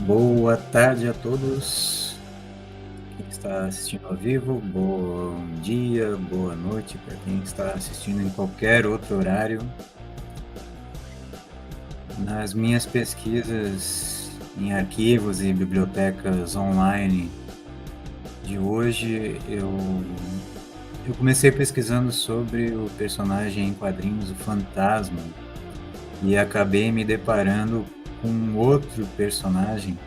Boa tarde a todos. Quem está assistindo ao vivo, bom dia, boa noite para quem está assistindo em qualquer outro horário. Nas minhas pesquisas em arquivos e bibliotecas online de hoje, eu comecei pesquisando sobre o personagem em quadrinhos, o Fantasma, e acabei me deparando com outro personagem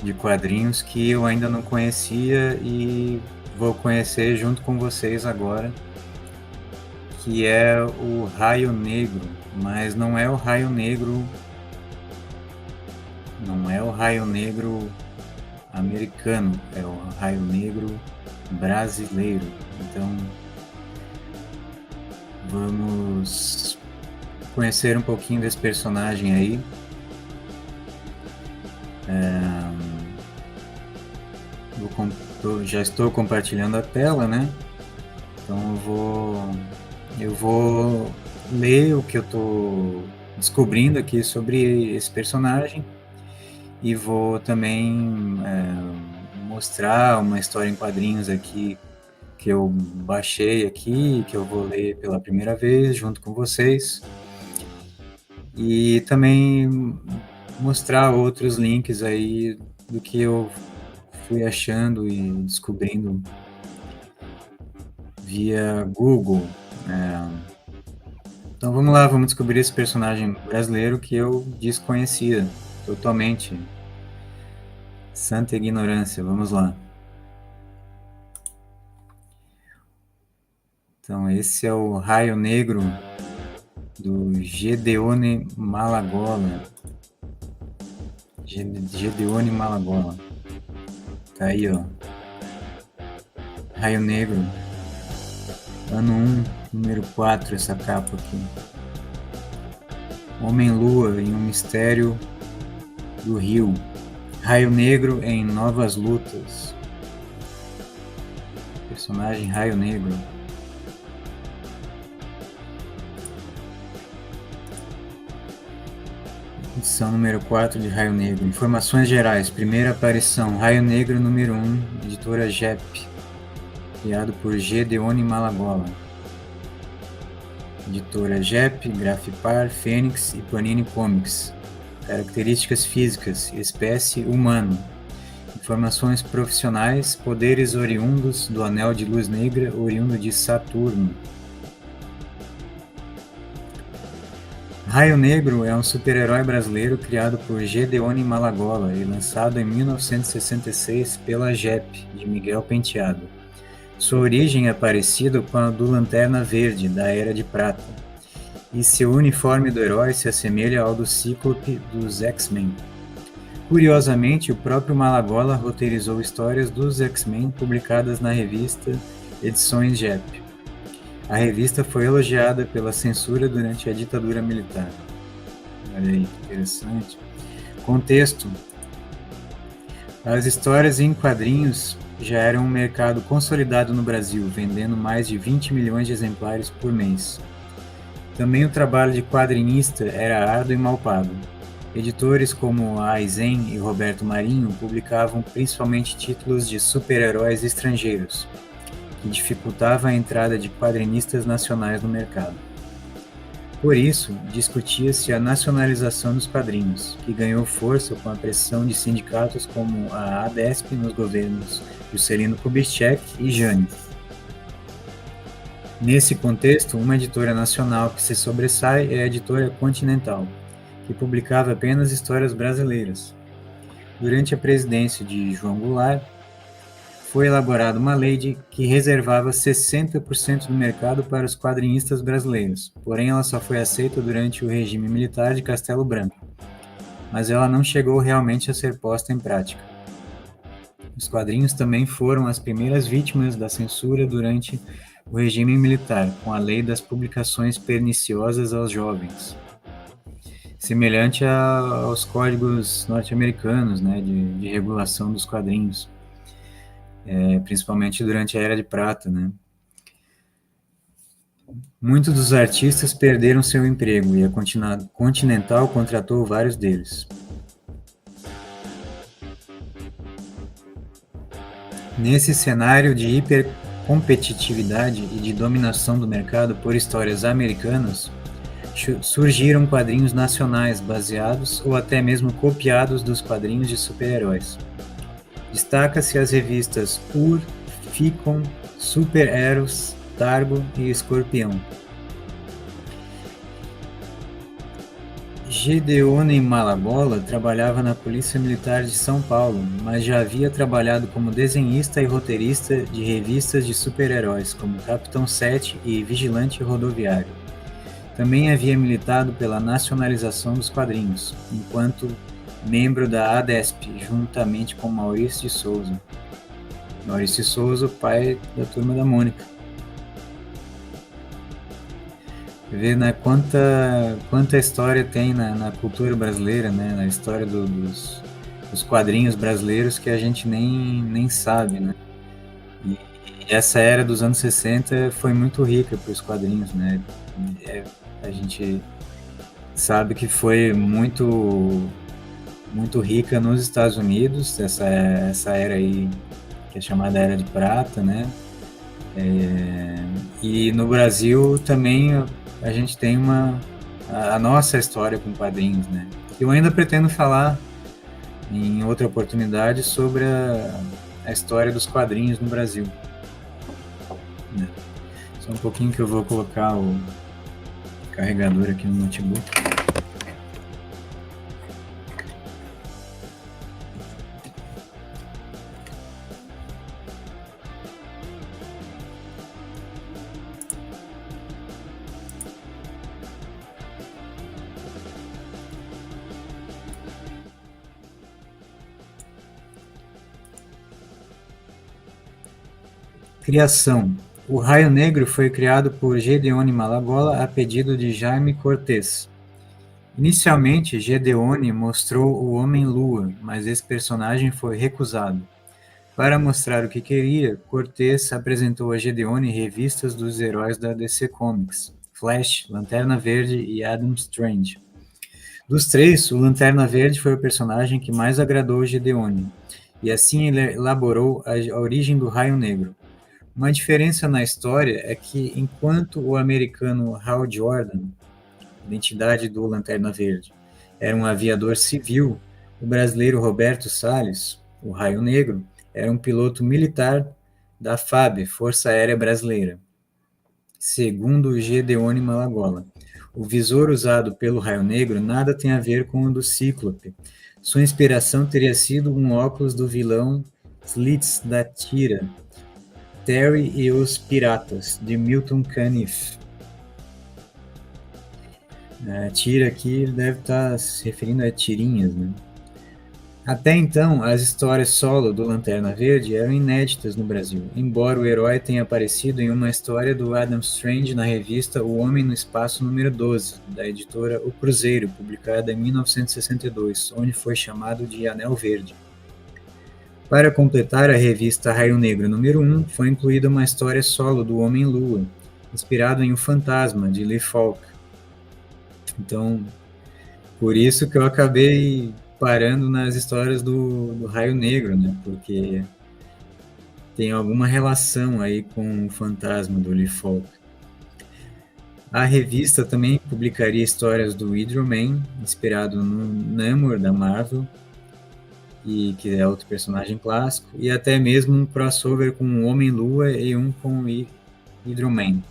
de quadrinhos que eu ainda não conhecia e vou conhecer junto com vocês agora, que é o Raio Negro, mas não é o Raio Negro, não é o Raio Negro americano, é o Raio Negro brasileiro. Então, vamos conhecer um pouquinho desse personagem aí. Já estou compartilhando a tela, né? Então eu vou ler o que eu estou descobrindo aqui sobre esse personagem e vou também mostrar uma história em quadrinhos aqui que eu baixei aqui, que eu vou ler pela primeira vez junto com vocês, e também mostrar outros links aí do que eu fui achando e descobrindo via Google. Então vamos lá, vamos descobrir esse personagem brasileiro que eu desconhecia totalmente. Santa ignorância, vamos lá. Então esse é o Raio Negro do Gedeone Malagola. Gedeone Malagola. Tá aí, ó. Raio Negro. Ano 1, número 4, essa capa aqui. Homem-Lua em um mistério do Rio. Raio Negro em novas lutas. Personagem Raio Negro. Edição número 4 de Raio Negro. Informações gerais. Primeira aparição. Raio Negro número 1. Editora JEP. Criado por Gedeone Malagola. Editora JEP, Grafipar, Fênix e Panini Comics. Características físicas. Espécie humano. Informações profissionais. Poderes oriundos do Anel de Luz Negra, oriundo de Saturno. Raio Negro é um super-herói brasileiro criado por Gedeone Malagola e lançado em 1966 pela JEP, de Miguel Penteado. Sua origem é parecida com a do Lanterna Verde, da Era de Prata, e seu uniforme do herói se assemelha ao do Cíclope dos X-Men. Curiosamente, o próprio Malagola roteirizou histórias dos X-Men publicadas na revista Edições JEP. A revista foi elogiada pela censura durante a ditadura militar. Olha aí, que interessante. Contexto. As histórias em quadrinhos já eram um mercado consolidado no Brasil, vendendo mais de 20 milhões de exemplares por mês. Também o trabalho de quadrinista era árduo e mal pago. Editores como a Aizen e Roberto Marinho publicavam principalmente títulos de super-heróis estrangeiros, que dificultava a entrada de quadrinistas nacionais no mercado. Por isso, discutia-se a nacionalização dos quadrinhos, que ganhou força com a pressão de sindicatos como a ADESP nos governos Juscelino Kubitschek e Jânio. Nesse contexto, uma editora nacional que se sobressai é a editora Continental, que publicava apenas histórias brasileiras. Durante a presidência de João Goulart, foi elaborada uma lei que reservava 60% do mercado para os quadrinistas brasileiros, porém ela só foi aceita durante o regime militar de Castelo Branco, mas ela não chegou realmente a ser posta em prática. Os quadrinhos também foram as primeiras vítimas da censura durante o regime militar, com a lei das publicações perniciosas aos jovens, semelhante aos códigos norte-americanos, né, de regulação dos quadrinhos. Principalmente durante a Era de Prata, né? Muitos dos artistas perderam seu emprego e a Continental contratou vários deles. Nesse cenário de hipercompetitividade e de dominação do mercado por histórias americanas, surgiram quadrinhos nacionais baseados ou até mesmo copiados dos quadrinhos de super-heróis. Destaca-se as revistas Ur, Ficon, Super Heroes, Targo e Escorpião. Gedeone Malagola trabalhava na Polícia Militar de São Paulo, mas já havia trabalhado como desenhista e roteirista de revistas de super-heróis, como Capitão 7 e Vigilante Rodoviário. Também havia militado pela nacionalização dos quadrinhos, enquanto membro da ADESP, juntamente com Maurício de Souza. Maurício de Souza, o pai da Turma da Mônica. Ver, né, quanta história tem na cultura brasileira, né, na história dos quadrinhos brasileiros que a gente nem sabe, né? E essa era dos anos 60 foi muito rica para os quadrinhos, né? A gente sabe que foi muito rica nos Estados Unidos, essa era aí que é chamada Era de Prata, né? E no Brasil também a gente tem a nossa história com quadrinhos, né? Eu ainda pretendo falar em outra oportunidade sobre a história dos quadrinhos no Brasil. Né? Só um pouquinho que eu vou colocar o carregador aqui no notebook. Criação. O Raio Negro foi criado por Gedeone Malagola a pedido de Jaime Cortez. Inicialmente, Gedeone mostrou o Homem-Lua, mas esse personagem foi recusado. Para mostrar o que queria, Cortez apresentou a Gedeone revistas dos heróis da DC Comics, Flash, Lanterna Verde e Adam Strange. Dos três, o Lanterna Verde foi o personagem que mais agradou Gedeone, e assim ele elaborou a origem do Raio Negro. Uma diferença na história é que, enquanto o americano Hal Jordan, identidade do Lanterna Verde, era um aviador civil, o brasileiro Roberto Salles, o Raio Negro, era um piloto militar da FAB, Força Aérea Brasileira. Segundo Gedeone Malagola, o visor usado pelo Raio Negro nada tem a ver com o do Cíclope. Sua inspiração teria sido um óculos do vilão Slits da Tira, Terry e os Piratas, de Milton Caniff. A tira aqui deve estar se referindo a tirinhas, né? Até então, as histórias solo do Lanterna Verde eram inéditas no Brasil, embora o herói tenha aparecido em uma história do Adam Strange na revista O Homem no Espaço número 12, da editora O Cruzeiro, publicada em 1962, onde foi chamado de Anel Verde. Para completar a revista Raio Negro número 1, foi incluída uma história solo do Homem-Lua, inspirado em O Fantasma, de Lee Falk. Então, por isso que eu acabei parando nas histórias do Raio Negro, né? Porque tem alguma relação aí com o Fantasma do Lee Falk. A revista também publicaria histórias do Hydro-Man, inspirado no Namor da Marvel, e que é outro personagem clássico, e até mesmo um crossover com o Homem-Lua e um com o Hydro-Man.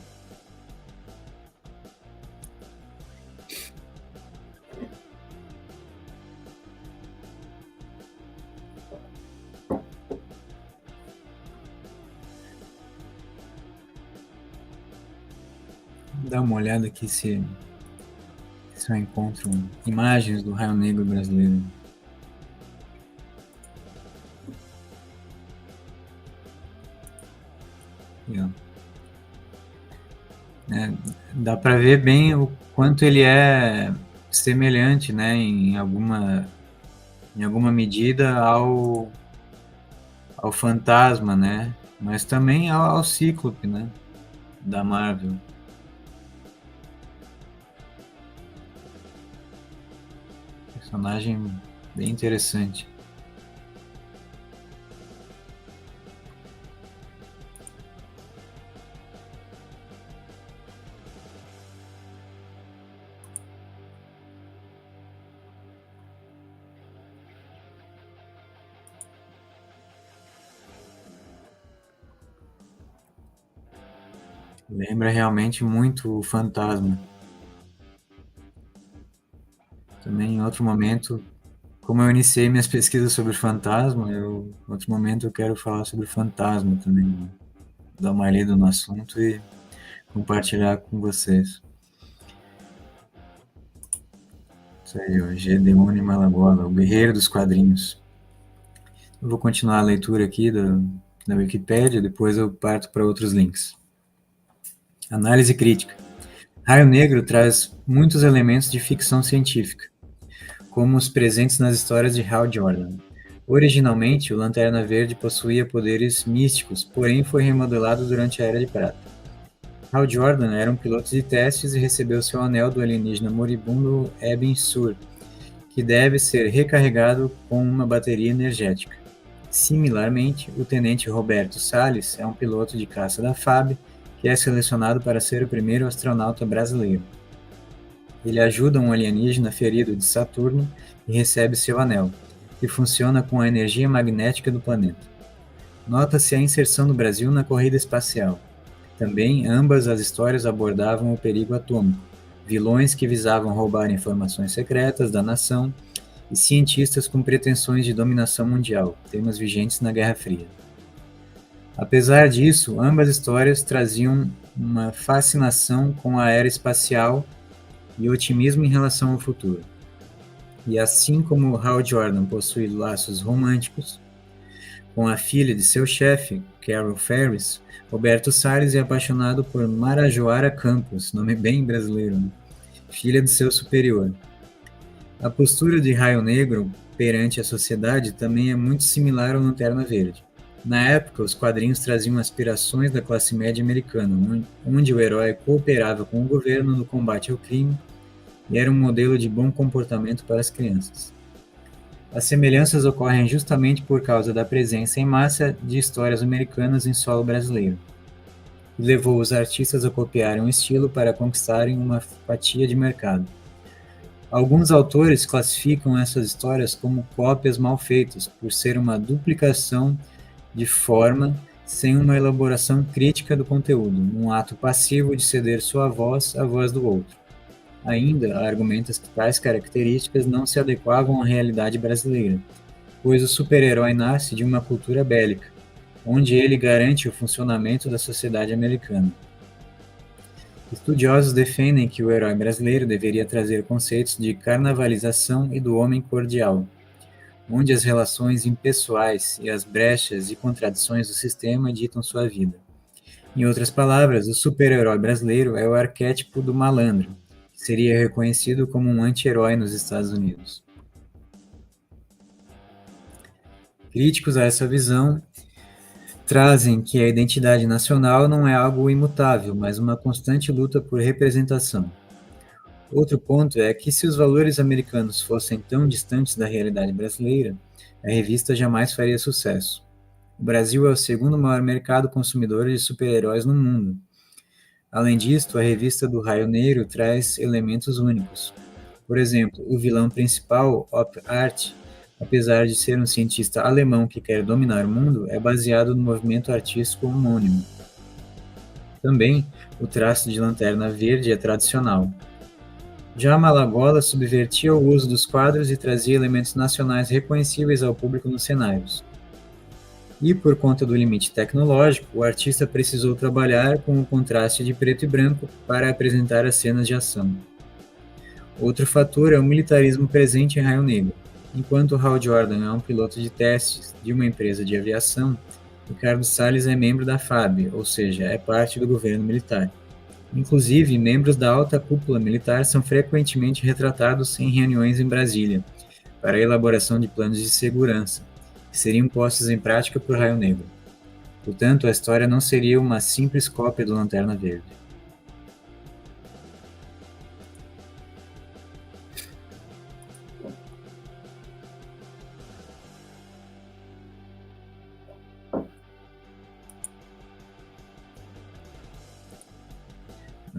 Dá uma olhada aqui se eu encontro imagens do Raio Negro brasileiro. Dá para ver bem o quanto ele é semelhante, né, em alguma medida ao Fantasma, né, mas também ao Cíclope, né, da Marvel. Personagem bem interessante. Lembra realmente muito o Fantasma. Também em outro momento, como eu iniciei minhas pesquisas sobre Fantasma, em outro momento eu quero falar sobre Fantasma também, dar uma lida no assunto e compartilhar com vocês. Isso aí, ó, Gedeone Malagola, o guerreiro dos quadrinhos. Eu vou continuar a leitura aqui da Wikipédia, depois eu parto para outros links. Análise crítica. Raio Negro traz muitos elementos de ficção científica, como os presentes nas histórias de Hal Jordan. Originalmente, o Lanterna Verde possuía poderes místicos, porém foi remodelado durante a Era de Prata. Hal Jordan era um piloto de testes e recebeu seu anel do alienígena moribundo Eben Sur, que deve ser recarregado com uma bateria energética. Similarmente, o tenente Roberto Salles é um piloto de caça da FAB que é selecionado para ser o primeiro astronauta brasileiro. Ele ajuda um alienígena ferido de Saturno e recebe seu anel, que funciona com a energia magnética do planeta. Nota-se a inserção do Brasil na corrida espacial. Também ambas as histórias abordavam o perigo atômico, vilões que visavam roubar informações secretas da nação e cientistas com pretensões de dominação mundial, temas vigentes na Guerra Fria. Apesar disso, ambas histórias traziam uma fascinação com a era espacial e otimismo em relação ao futuro. E assim como Hal Jordan possui laços românticos com a filha de seu chefe, Carol Ferris, Roberto Salles é apaixonado por Marajoara Campos, nome bem brasileiro, né? Filha de seu superior. A postura de Raio Negro perante a sociedade também é muito similar ao Lanterna Verde. Na época, os quadrinhos traziam aspirações da classe média americana, onde o herói cooperava com o governo no combate ao crime e era um modelo de bom comportamento para as crianças. As semelhanças ocorrem justamente por causa da presença em massa de histórias americanas em solo brasileiro, e levou os artistas a copiarem um estilo para conquistarem uma fatia de mercado. Alguns autores classificam essas histórias como cópias mal feitas, por ser uma duplicação de forma sem uma elaboração crítica do conteúdo, um ato passivo de ceder sua voz à voz do outro. Ainda argumenta que tais características não se adequavam à realidade brasileira, pois o super-herói nasce de uma cultura bélica, onde ele garante o funcionamento da sociedade americana. Estudiosos defendem que o herói brasileiro deveria trazer conceitos de carnavalização e do homem cordial, onde as relações impessoais e as brechas e contradições do sistema ditam sua vida. Em outras palavras, o super-herói brasileiro é o arquétipo do malandro, que seria reconhecido como um anti-herói nos Estados Unidos. Críticos a essa visão trazem que a identidade nacional não é algo imutável, mas uma constante luta por representação. Outro ponto é que se os valores americanos fossem tão distantes da realidade brasileira, a revista jamais faria sucesso. O Brasil é o segundo maior mercado consumidor de super-heróis no mundo. Além disto, a revista do Raio Negro traz elementos únicos. Por exemplo, o vilão principal, Op Art, apesar de ser um cientista alemão que quer dominar o mundo, é baseado no movimento artístico homônimo. Também, o traço de Lanterna Verde é tradicional. Já Malagola subvertia o uso dos quadros e trazia elementos nacionais reconhecíveis ao público nos cenários. E por conta do limite tecnológico, o artista precisou trabalhar com o contraste de preto e branco para apresentar as cenas de ação. Outro fator é o militarismo presente em Raio Negro. Enquanto Hal Jordan é um piloto de testes de uma empresa de aviação, Ricardo Salles é membro da FAB, ou seja, é parte do governo militar. Inclusive, membros da alta cúpula militar são frequentemente retratados em reuniões em Brasília, para a elaboração de planos de segurança, que seriam postos em prática por Raio Negro. Portanto, a história não seria uma simples cópia do Lanterna Verde.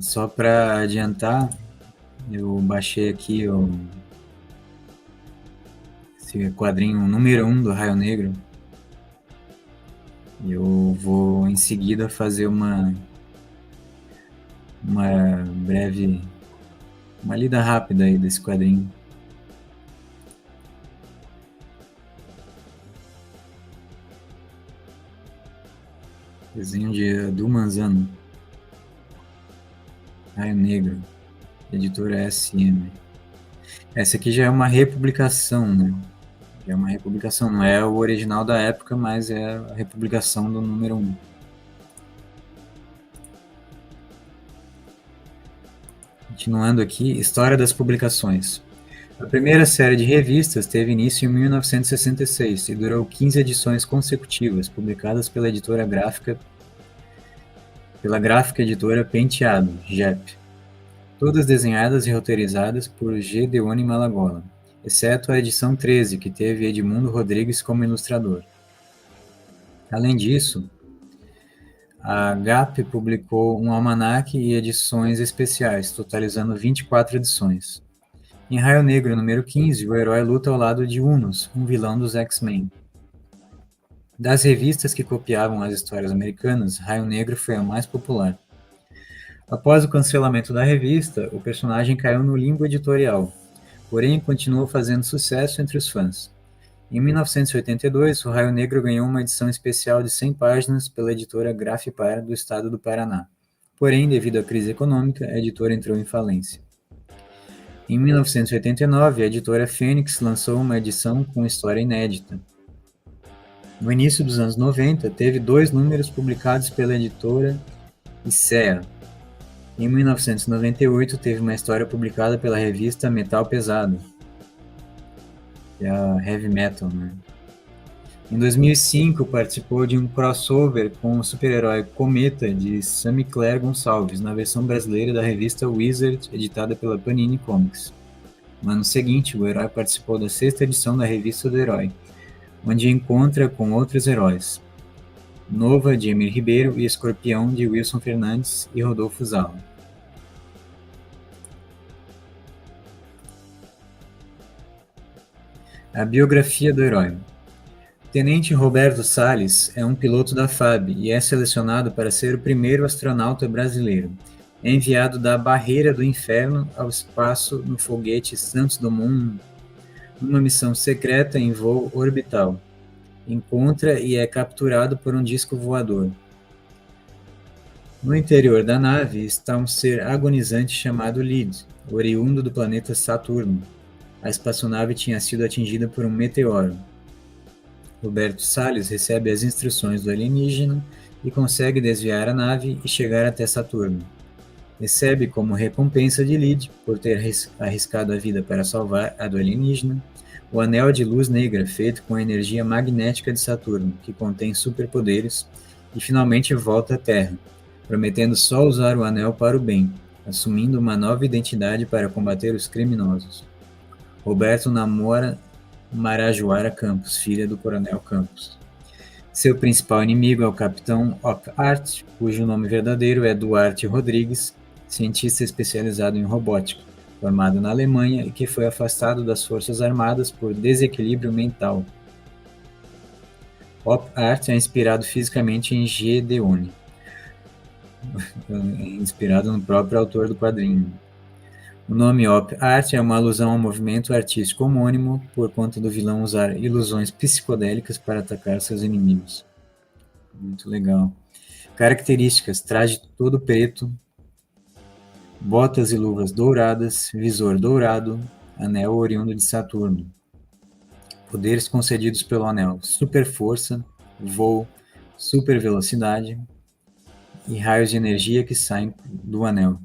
Só para adiantar, eu baixei aqui esse quadrinho número 1 do Raio Negro. Eu vou em seguida fazer uma uma lida rápida aí desse quadrinho. Desenho de Du Manzano. Raio Negro. Editora SM. Essa aqui já é uma republicação, né? Já é uma republicação, não é o original da época, mas é a republicação do número 1. Continuando aqui, história das publicações. A primeira série de revistas teve início em 1966 e durou 15 edições consecutivas, publicadas pela gráfica editora Penteado, JEP. Todas desenhadas e roteirizadas por Gedeone Malagola, exceto a edição 13, que teve Edmundo Rodrigues como ilustrador. Além disso, a GAP publicou um almanaque e edições especiais, totalizando 24 edições. Em Raio Negro, número 15, o herói luta ao lado de Unus, um vilão dos X-Men. Das revistas que copiavam as histórias americanas, Raio Negro foi a mais popular. Após o cancelamento da revista, o personagem caiu no limbo editorial, porém continuou fazendo sucesso entre os fãs. Em 1982, o Raio Negro ganhou uma edição especial de 100 páginas pela editora Grafipar do estado do Paraná. Porém, devido à crise econômica, a editora entrou em falência. Em 1989, a editora Fênix lançou uma edição com história inédita. No início dos anos 90, teve 2 números publicados pela editora ICEA. Em 1998, teve uma história publicada pela revista Metal Pesado, que é a Heavy Metal, né? Em 2005, participou de um crossover com o super-herói Cometa, de Sammy Clare Gonçalves, na versão brasileira da revista Wizard, editada pela Panini Comics. No ano seguinte, o herói participou da 6ª edição da Revista do Herói, onde encontra com outros heróis: Nova, de Emir Ribeiro, e Escorpião, de Wilson Fernandes e Rodolfo Zala. A biografia do herói. Tenente Roberto Salles é um piloto da FAB e é selecionado para ser o primeiro astronauta brasileiro. É enviado da Barreira do Inferno ao espaço no foguete Santos Dumont, numa missão secreta em voo orbital. Encontra e é capturado por um disco voador. No interior da nave está um ser agonizante chamado Lid, oriundo do planeta Saturno. A espaçonave tinha sido atingida por um meteoro. Roberto Salles recebe as instruções do alienígena e consegue desviar a nave e chegar até Saturno. Recebe como recompensa de Lid, por ter arriscado a vida para salvar a do alienígena, o Anel de Luz Negra, feito com a energia magnética de Saturno, que contém superpoderes, e finalmente volta à Terra, prometendo só usar o anel para o bem, assumindo uma nova identidade para combater os criminosos. Roberto namora Marajoara Campos, filha do Coronel Campos. Seu principal inimigo é o Capitão Op-Art, cujo nome verdadeiro é Duarte Rodrigues, cientista especializado em robótica, formado na Alemanha e que foi afastado das Forças Armadas por desequilíbrio mental. Op-Art é inspirado fisicamente em Gedeone, inspirado no próprio autor do quadrinho. O nome Op-Art é uma alusão ao movimento artístico homônimo, por conta do vilão usar ilusões psicodélicas para atacar seus inimigos. Muito legal. Características: traje todo preto, botas e luvas douradas, visor dourado, anel oriundo de Saturno. Poderes concedidos pelo anel: super força, voo, super velocidade e raios de energia que saem do anel.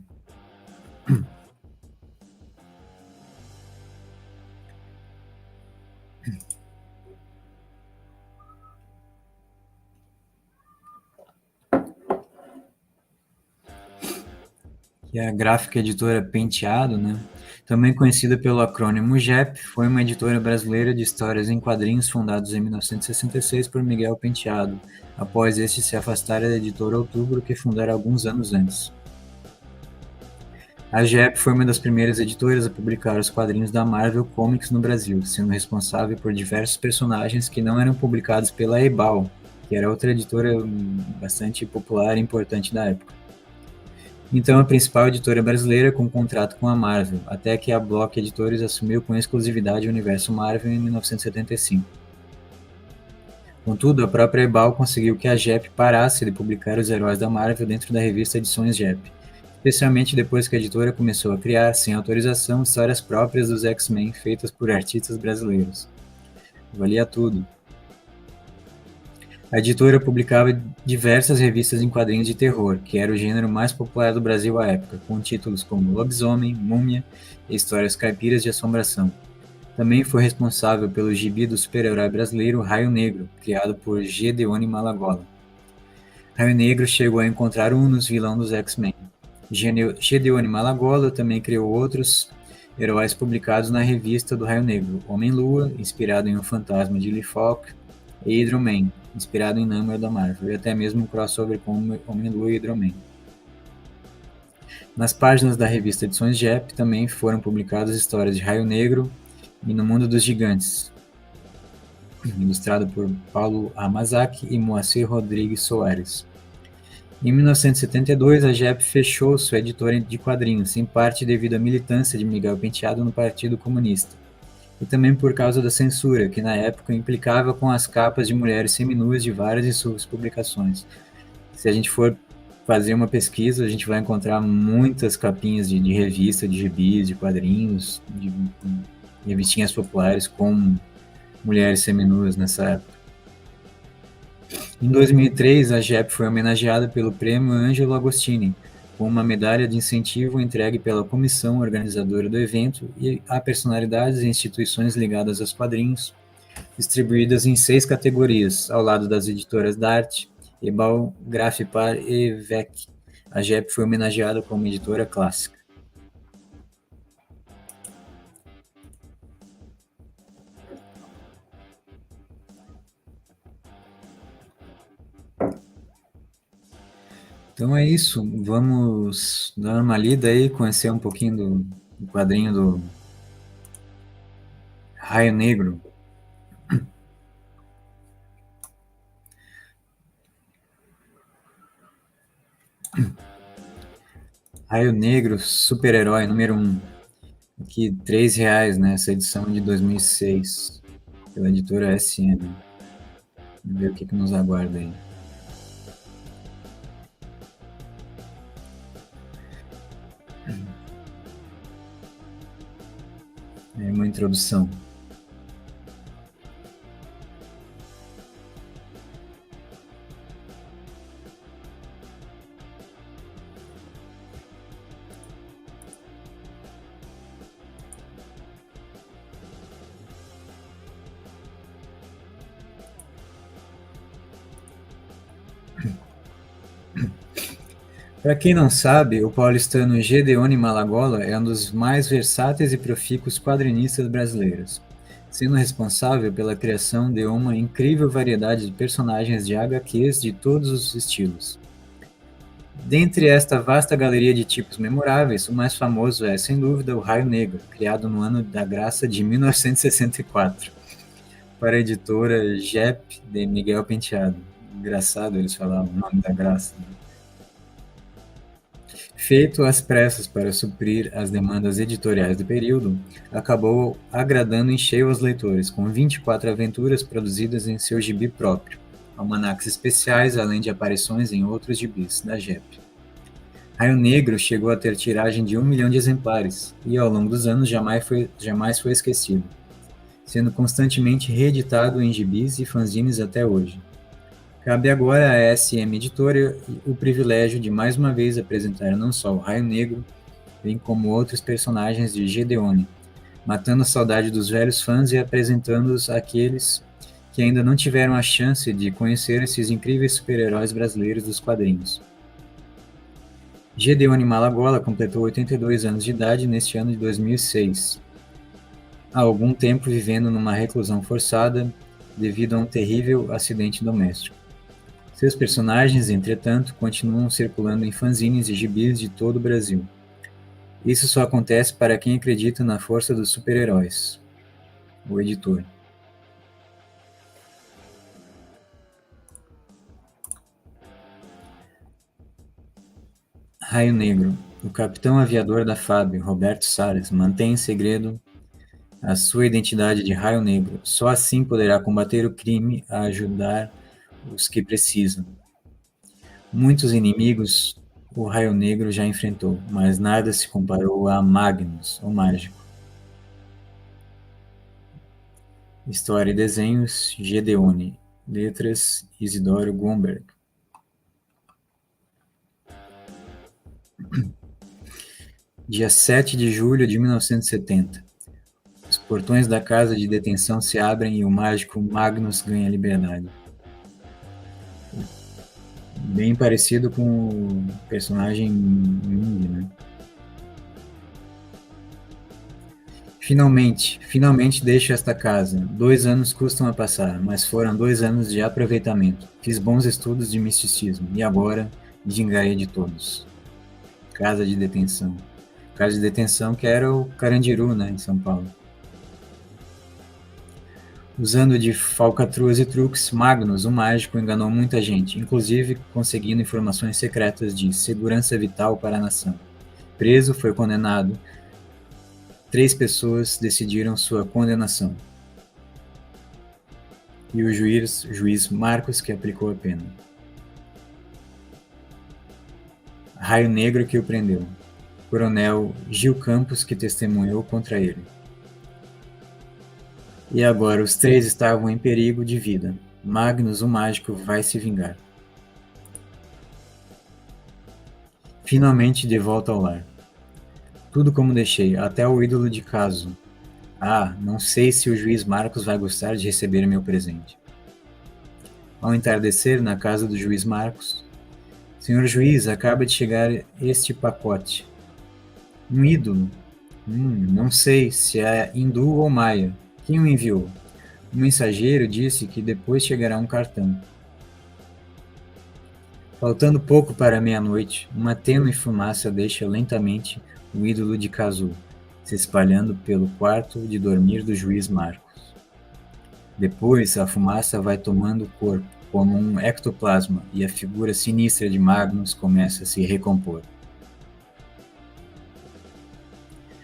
Que é a gráfica editora Penteado, né? Também conhecida pelo acrônimo GEP, foi uma editora brasileira de histórias em quadrinhos fundados em 1966 por Miguel Penteado, após este se afastar da editora Outubro, que fundara alguns anos antes. A GEP foi uma das primeiras editoras a publicar os quadrinhos da Marvel Comics no Brasil, sendo responsável por diversos personagens que não eram publicados pela Ebal, que era outra editora bastante popular e importante da época. então a principal editora brasileira com contrato com a Marvel, até que a Block Editores assumiu com exclusividade o universo Marvel em 1975. Contudo, a própria Ebal conseguiu que a JEP parasse de publicar os heróis da Marvel dentro da revista Edições JEP, especialmente depois que a editora começou a criar, sem autorização, histórias próprias dos X-Men feitas por artistas brasileiros. Valia tudo. A editora publicava diversas revistas em quadrinhos de terror, que era o gênero mais popular do Brasil à época, com títulos como Lobisomem, Múmia e histórias caipiras de assombração. Também foi responsável pelo gibi do super-herói brasileiro Raio Negro, criado por Gedeone Malagola. Raio Negro chegou a encontrar Unus, vilão dos X-Men. Gedeone Malagola também criou outros heróis publicados na revista do Raio Negro, Homem-Lua, inspirado em um fantasma de Lee Falk, e Hydro-Man, inspirado em Namor da Marvel, e até mesmo um crossover com Homem-Lua e Hydro-Man. Nas páginas da revista Edições JEP também foram publicadas histórias de Raio Negro e No Mundo dos Gigantes, ilustrado por Paulo Hamasaki e Moacir Rodrigues Soares. Em 1972, a JEP fechou sua editora de quadrinhos, em parte devido à militância de Miguel Penteado no Partido Comunista, e também por causa da censura, que na época implicava com as capas de mulheres seminuas de várias de suas publicações. Se a gente for fazer uma pesquisa, a gente vai encontrar muitas capinhas de revista, de gibis, de quadrinhos, de revistinhas populares com mulheres seminuas nessa época. Em 2003, a JEP foi homenageada pelo Prêmio Ângelo Agostini, com uma medalha de incentivo entregue pela comissão organizadora do evento e a personalidades e instituições ligadas aos quadrinhos, distribuídas em 6 categorias, ao lado das editoras Dart, Ebal, Grafipar e VEC. A JEP foi homenageada como editora clássica. Então é isso, vamos dar uma lida aí, conhecer um pouquinho do quadrinho do Raio Negro. Raio Negro, super-herói número 1. Aqui, R$3, né? Essa edição de 2006, pela editora SM. Vamos ver o que nos aguarda aí. É uma introdução. Para quem não sabe, o paulistano Gedeone Malagola é um dos mais versáteis e profícuos quadrinistas brasileiros, sendo responsável pela criação de uma incrível variedade de personagens de HQs de todos os estilos. Dentre esta vasta galeria de tipos memoráveis, o mais famoso é, sem dúvida, o Raio Negro, criado no ano da graça de 1964, para a editora JEP de Miguel Penteado. Engraçado eles falavam o nome da graça. Feito às pressas para suprir as demandas editoriais do período, acabou agradando em cheio aos leitores, com 24 aventuras produzidas em seu gibi próprio, almanaques especiais, além de aparições em outros gibis da JEP. Raio Negro chegou a ter tiragem de 1 milhão de exemplares e, ao longo dos anos, jamais foi esquecido, sendo constantemente reeditado em gibis e fanzines até hoje. Cabe agora à SM Editora o privilégio de mais uma vez apresentar não só o Raio Negro, bem como outros personagens de Gedeone, matando a saudade dos velhos fãs e apresentando-os àqueles que ainda não tiveram a chance de conhecer esses incríveis super-heróis brasileiros dos quadrinhos. Gedeone Malagola completou 82 anos de idade neste ano de 2006, há algum tempo vivendo numa reclusão forçada devido a um terrível acidente doméstico. Seus personagens, entretanto, continuam circulando em fanzines e gibis de todo o Brasil. Isso só acontece para quem acredita na força dos super-heróis. O editor. Raio Negro. O capitão aviador da FAB, Roberto Salles, mantém em segredo a sua identidade de Raio Negro. Só assim poderá combater o crime a ajudar os que precisam. Muitos inimigos o Raio Negro já enfrentou, mas nada se comparou a Magnus, o Mágico. História e desenhos, Gedeone. Letras, Isidoro Gomberg. Dia 7 de julho de 1970. Os portões da casa de detenção se abrem e o mágico Magnus ganha liberdade. Bem parecido com o personagem Ming, né? Finalmente deixo esta casa. 2 anos custam a passar, mas foram 2 anos de aproveitamento. Fiz bons estudos de misticismo e agora me vingarei de todos. Casa de detenção. Casa de detenção que era o Carandiru, né, em São Paulo. Usando de falcatruas e truques, Magnus, o mágico, enganou muita gente, inclusive conseguindo informações secretas de segurança vital para a nação. Preso, foi condenado. 3 pessoas decidiram sua condenação. E o juiz Marcos que aplicou a pena. Raio Negro que o prendeu. Coronel Gil Campos que testemunhou contra ele. E agora os 3 estavam em perigo de vida. Magnus, o mágico, vai se vingar. Finalmente de volta ao lar. Tudo como deixei, até o ídolo de caso. Ah, não sei se o juiz Marcos vai gostar de receber meu presente. Ao entardecer, na casa do juiz Marcos, senhor juiz, acaba de chegar este pacote. Um ídolo. Não sei se é hindu ou maia. Quem o enviou? O mensageiro disse que depois chegará um cartão. Faltando pouco para meia-noite, uma tênue fumaça deixa lentamente o ídolo de Kazu, se espalhando pelo quarto de dormir do juiz Marcos. Depois, a fumaça vai tomando o corpo, como um ectoplasma, e a figura sinistra de Magnus começa a se recompor.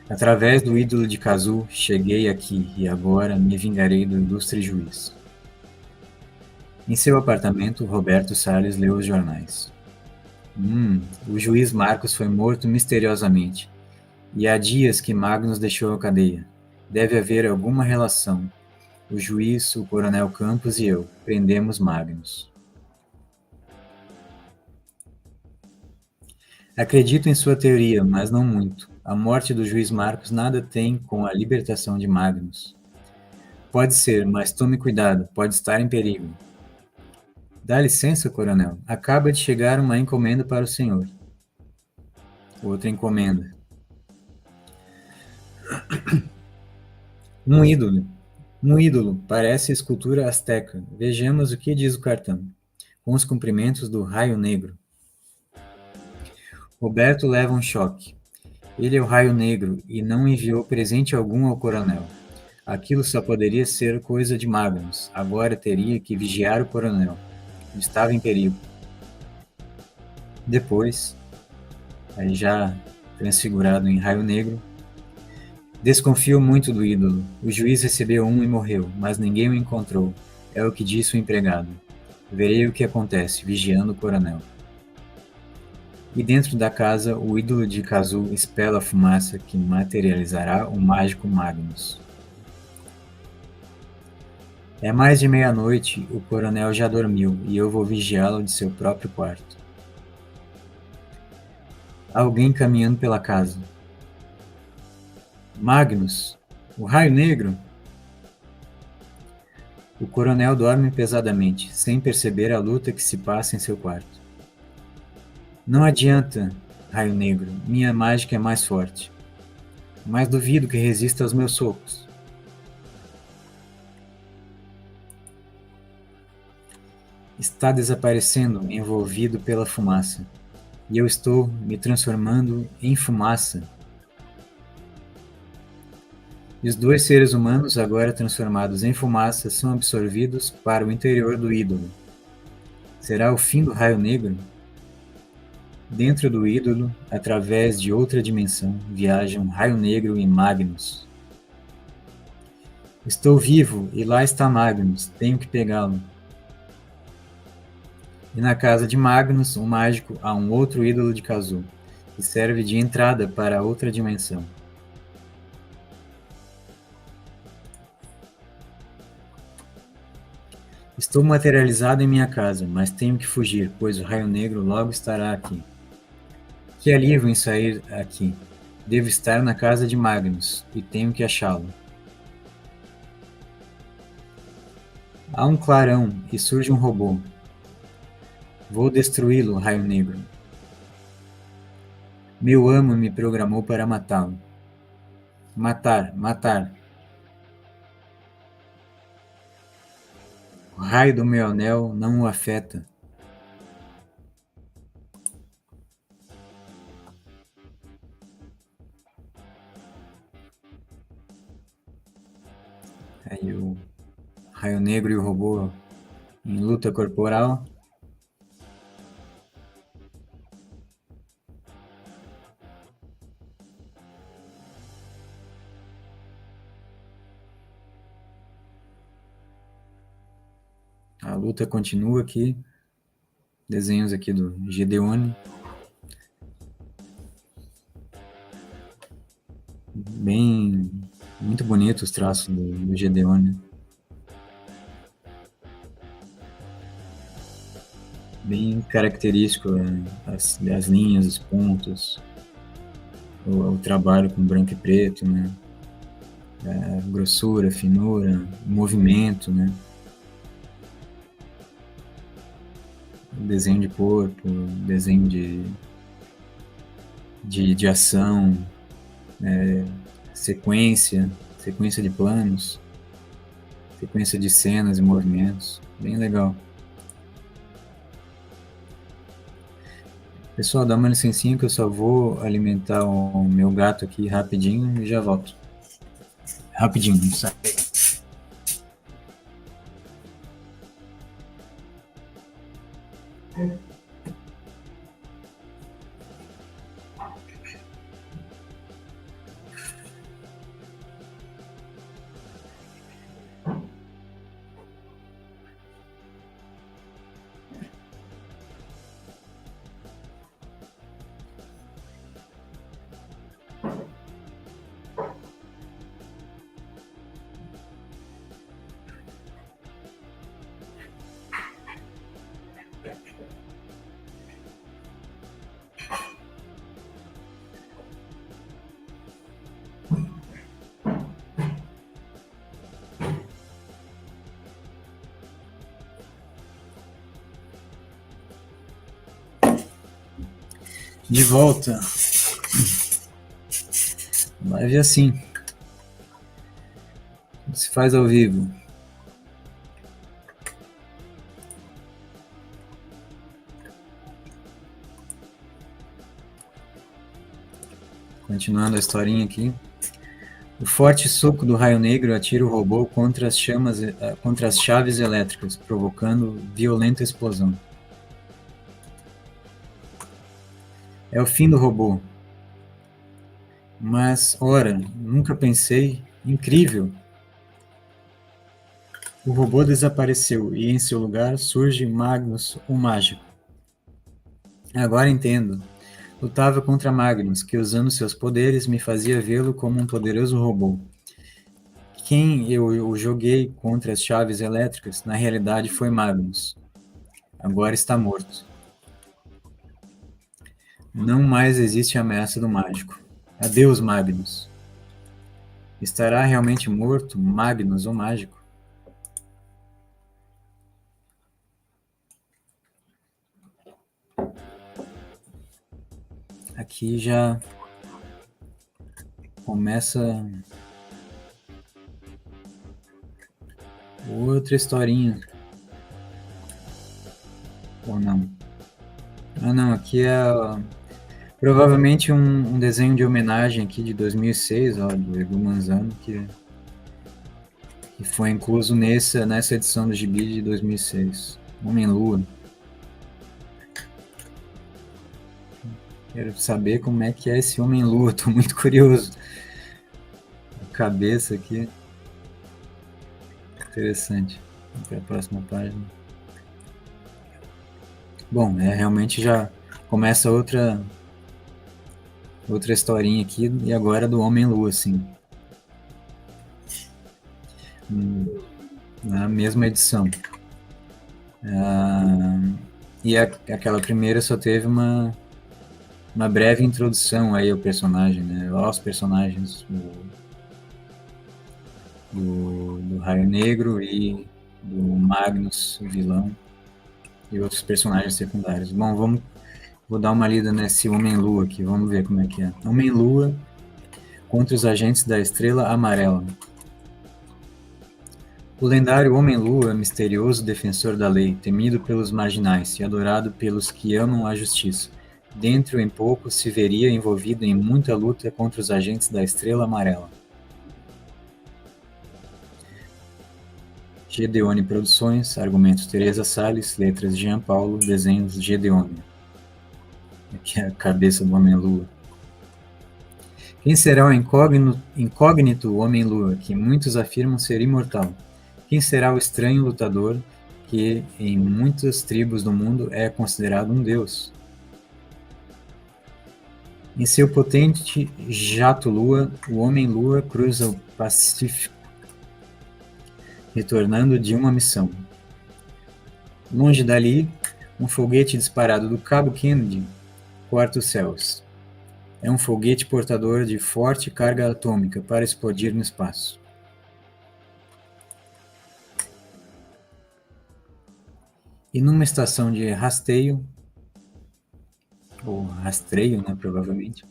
Através do ídolo de Kazu, cheguei aqui e agora me vingarei do ilustre juiz. Em seu apartamento, Roberto Salles leu os jornais. O juiz Marcos foi morto misteriosamente, e há dias que Magnus deixou a cadeia. Deve haver alguma relação. O juiz, o coronel Campos e eu prendemos Magnus. Acredito em sua teoria, mas não muito. A morte do juiz Marcos nada tem com a libertação de Magnus. Pode ser, mas tome cuidado, pode estar em perigo. Dá licença, coronel. Acaba de chegar uma encomenda para o senhor. Outra encomenda. Um ídolo. Um ídolo. Parece escultura asteca. Vejamos o que diz o cartão. Com os cumprimentos do Raio Negro. Roberto leva um choque. Ele é o Raio Negro e não enviou presente algum ao coronel. Aquilo só poderia ser coisa de Magnus. Agora teria que vigiar o coronel. Estava em perigo. Depois, aí já transfigurado em Raio Negro, desconfio muito do ídolo. O juiz recebeu um e morreu, mas ninguém o encontrou. É o que disse o empregado. Verei o que acontece, vigiando o coronel. E dentro da casa, o ídolo de Kazu espela a fumaça que materializará o mágico Magnus. É mais de meia-noite, o coronel já dormiu e eu vou vigiá-lo de seu próprio quarto. Alguém caminhando pela casa. Magnus, o Raio Negro? O coronel dorme pesadamente, sem perceber a luta que se passa em seu quarto. Não adianta, Raio Negro, minha mágica é mais forte. Mas duvido que resista aos meus socos. Está desaparecendo, envolvido pela fumaça. E eu estou me transformando em fumaça. E os 2 seres humanos, agora transformados em fumaça, são absorvidos para o interior do ídolo. Será o fim do Raio Negro? Dentro do ídolo, através de outra dimensão, viajam Raio Negro e Magnus. Estou vivo e lá está Magnus, tenho que pegá-lo. E na casa de Magnus, o mágico, há um outro ídolo de Kazu, que serve de entrada para outra dimensão. Estou materializado em minha casa, mas tenho que fugir, pois o Raio Negro logo estará aqui. Que alívio em sair aqui. Devo estar na casa de Magnus, e tenho que achá-lo. Há um clarão, e surge um robô. Vou destruí-lo, Raio Negro. Meu amo me programou para matá-lo. Matar, matar. O raio do meu anel não o afeta. Aí o Raio Negro e o robô em luta corporal. A luta continua aqui. Desenhos aqui do Gedeone. Bem, muito bonito os traços do Gedeone. Bem característico as linhas, os pontos, o trabalho com branco e preto, né? A grossura, finura, movimento, né? Desenho de corpo, desenho de ação, sequência de planos, sequência de cenas e movimentos, bem legal. Pessoal, dá uma licencinha que eu só vou alimentar o meu gato aqui rapidinho e já volto. Rapidinho, não sai. De volta. Live assim. Se faz ao vivo. Continuando a historinha aqui. O forte soco do Raio Negro atira o robô contra as chaves elétricas, provocando violenta explosão. É o fim do robô. Mas, ora, nunca pensei. Incrível! O robô desapareceu e em seu lugar surge Magnus, o mágico. Agora entendo. Lutava contra Magnus, que usando seus poderes me fazia vê-lo como um poderoso robô. Quem eu joguei contra as chaves elétricas, na realidade foi Magnus. Agora está morto. Não mais existe a ameaça do mágico. Adeus, Magnus. Estará realmente morto, Magnus, o mágico? Aqui já começa outra historinha. Ou não? Ah, não, aqui é provavelmente um desenho de homenagem aqui de 2006, ó, do Edu Manzano, que foi incluso nessa edição do Gibi de 2006. Homem-Lua. Quero saber como é que é esse Homem-Lua, tô muito curioso. A cabeça aqui. Interessante. Vamos para a próxima página. Bom, realmente já começa outra historinha aqui, e agora do Homem-Lua, assim. Na mesma edição. E aquela primeira só teve uma breve introdução aí ao personagem, né? Aos personagens do Raio Negro e do Magnus, o vilão, e outros personagens secundários. Bom, vou dar uma lida nesse Homem-Lua aqui, vamos ver como é que é. Homem-Lua contra os agentes da Estrela Amarela. O lendário Homem-Lua, misterioso defensor da lei, temido pelos marginais e adorado pelos que amam a justiça, dentro em pouco se veria envolvido em muita luta contra os agentes da Estrela Amarela. Gedeone Produções, argumentos Teresa Salles, letras Jean Paulo, desenhos Gedeone. Aqui é a cabeça do Homem-Lua. Quem será o incógnito Homem-Lua, que muitos afirmam ser imortal? Quem será o estranho lutador que, em muitas tribos do mundo, é considerado um deus? Em seu potente jato-lua, o Homem-Lua cruza o Pacífico, retornando de uma missão. Longe dali, um foguete disparado do Cabo Kennedy corta os céus. É um foguete portador de forte carga atômica para explodir no espaço. E numa estação de rasteio, ou rastreio, né, provavelmente.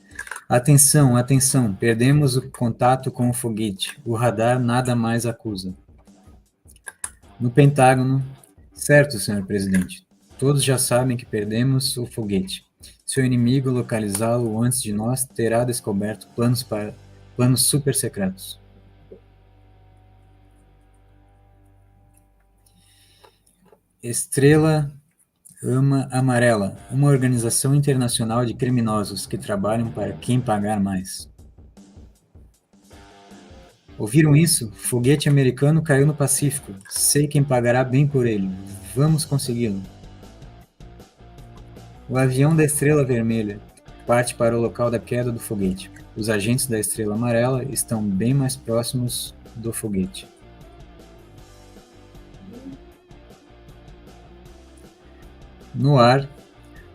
Atenção, atenção, perdemos o contato com o foguete. O radar nada mais acusa. No Pentágono, certo, senhor presidente. Todos já sabem que perdemos o foguete. Se o inimigo localizá-lo antes de nós, terá descoberto planos super secretos. Estrela Amarela, uma organização internacional de criminosos que trabalham para quem pagar mais. Ouviram isso? Foguete americano caiu no Pacífico. Sei quem pagará bem por ele. Vamos consegui-lo. O avião da Estrela Vermelha parte para o local da queda do foguete. Os agentes da Estrela Amarela estão bem mais próximos do foguete. No ar,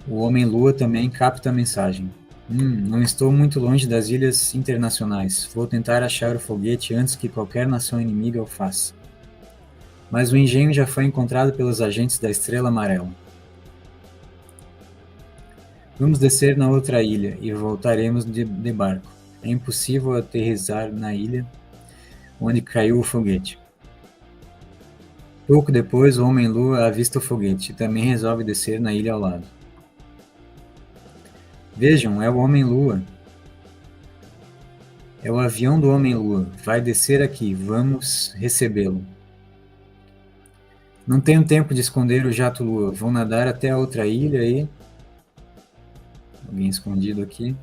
o Homem-Lua também capta a mensagem. Não estou muito longe das ilhas internacionais. Vou tentar achar o foguete antes que qualquer nação inimiga o faça. Mas o engenho já foi encontrado pelos agentes da Estrela Amarela. Vamos descer na outra ilha e voltaremos de barco. É impossível aterrissar na ilha onde caiu o foguete. Pouco depois, o Homem-Lua avista o foguete e também resolve descer na ilha ao lado. Vejam, é o Homem-Lua. É o avião do Homem-Lua. Vai descer aqui. Vamos recebê-lo. Não tenho tempo de esconder o jato-lua. Vou nadar até a outra ilha e... Alguém escondido aqui.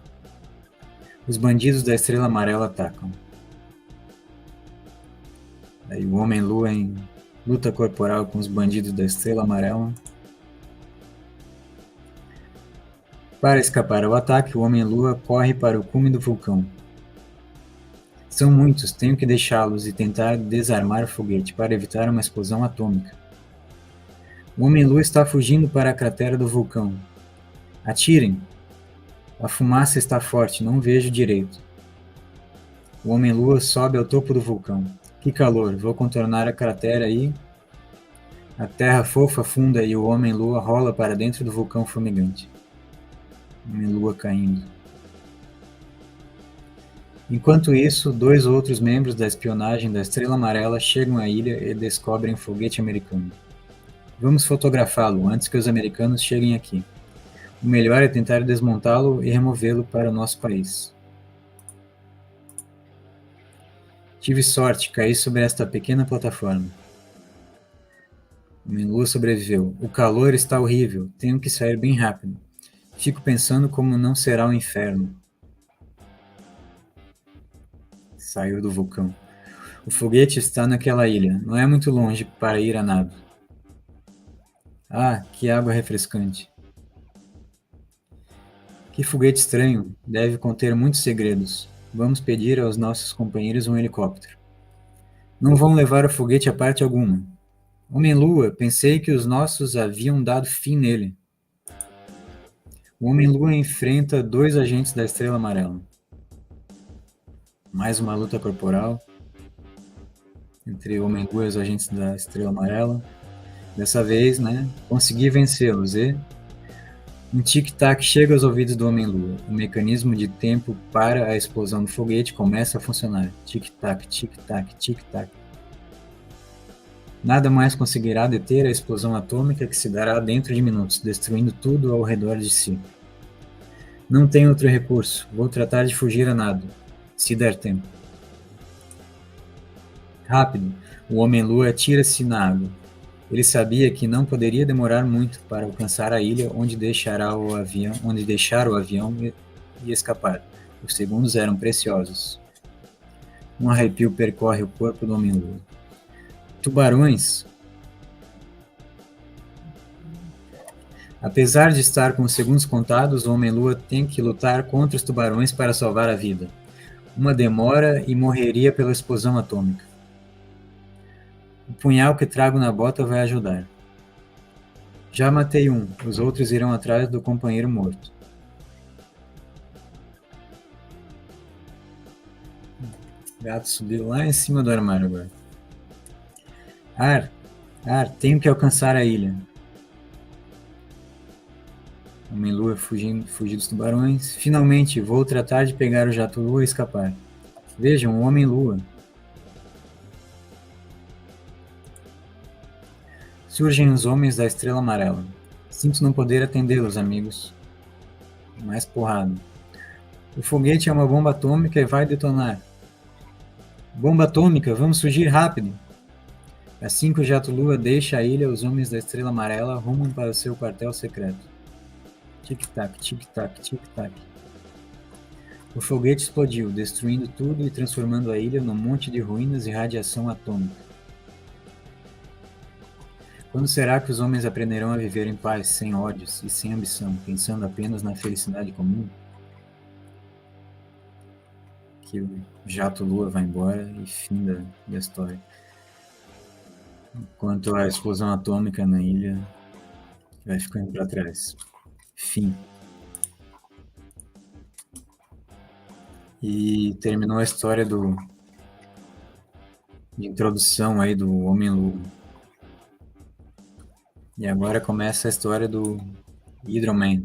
Os bandidos da Estrela Amarela atacam. Aí o Homem-Lua em luta corporal com os bandidos da Estrela Amarela. Para escapar ao ataque, o Homem-Lua corre para o cume do vulcão. São muitos, tenho que deixá-los e tentar desarmar o foguete para evitar uma explosão atômica. O Homem-Lua está fugindo para a cratera do vulcão. Atirem! A fumaça está forte, não vejo direito. O Homem-Lua sobe ao topo do vulcão. Que calor, vou contornar a cratera e... A terra fofa afunda e o Homem-Lua rola para dentro do vulcão fumegante. Homem-Lua caindo. Enquanto isso, 2 outros membros da espionagem da Estrela Amarela chegam à ilha e descobrem o foguete americano. Vamos fotografá-lo antes que os americanos cheguem aqui. O melhor é tentar desmontá-lo e removê-lo para o nosso país. Tive sorte, caí sobre esta pequena plataforma. O Homem-Lua sobreviveu. O calor está horrível, tenho que sair bem rápido. Fico pensando como não será o inferno. Saiu do vulcão. O foguete está naquela ilha. Não é muito longe para ir a nado. Ah, que água refrescante. Que foguete estranho. Deve conter muitos segredos. Vamos pedir aos nossos companheiros um helicóptero. Não vão levar o foguete a parte alguma. Homem-Lua, pensei que os nossos haviam dado fim nele. O Homem-Lua enfrenta 2 agentes da Estrela Amarela. Mais uma luta corporal entre o Homem-Lua e os agentes da Estrela Amarela. Dessa vez, né, consegui vencê-los e um tic-tac chega aos ouvidos do Homem-Lua. O mecanismo de tempo para a explosão do foguete começa a funcionar. Tic-tac, tic-tac, tic-tac. Nada mais conseguirá deter a explosão atômica que se dará dentro de minutos, destruindo tudo ao redor de si. Não tenho outro recurso. Vou tratar de fugir a nado, se der tempo. Rápido, o Homem-Lua atira-se na água. Ele sabia que não poderia demorar muito para alcançar a ilha onde deixar o avião e escapar. Os segundos eram preciosos. Um arrepio percorre o corpo do Homem-Lua. Tubarões? Apesar de estar com os segundos contados, o Homem-Lua tem que lutar contra os tubarões para salvar a vida. Uma demora e morreria pela explosão atômica. O punhal que trago na bota vai ajudar. Já matei um, os outros irão atrás do companheiro morto. O gato subiu lá em cima do armário agora. Tenho que alcançar a ilha. Homem-Lua fugir dos tubarões. Finalmente, vou tratar de pegar o Jato-Lua e escapar. Vejam, o Homem-Lua. Surgem os homens da Estrela Amarela. Sinto não poder atendê-los, amigos. Mais porrada. O foguete é uma bomba atômica e vai detonar. Bomba atômica, vamos fugir rápido. Assim que o Jato-Lua deixa a ilha, os homens da Estrela Amarela rumam para o seu quartel secreto. Tic-tac, tic-tac, tic-tac. O foguete explodiu, destruindo tudo e transformando a ilha num monte de ruínas e radiação atômica. Quando será que os homens aprenderão a viver em paz, sem ódios e sem ambição, pensando apenas na felicidade comum? Que o Jato-Lua vai embora e fim da história. Enquanto a explosão atômica na ilha vai ficando para trás. Fim. E terminou a história de introdução aí do Homem-Lua. E agora começa a história do Hydro-Man.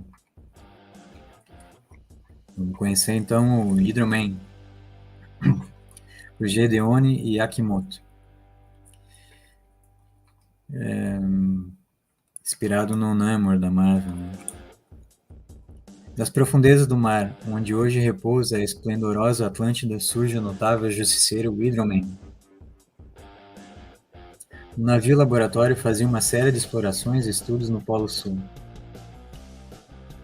Vamos conhecer então o Hydro-Man. O Gedeone e Akimoto. Inspirado no Namor da Marvel, né? Das profundezas do mar, onde hoje repousa a esplendorosa Atlântida, surge o notável justiceiro Hydro-Man. O navio laboratório fazia uma série de explorações e estudos no Polo Sul.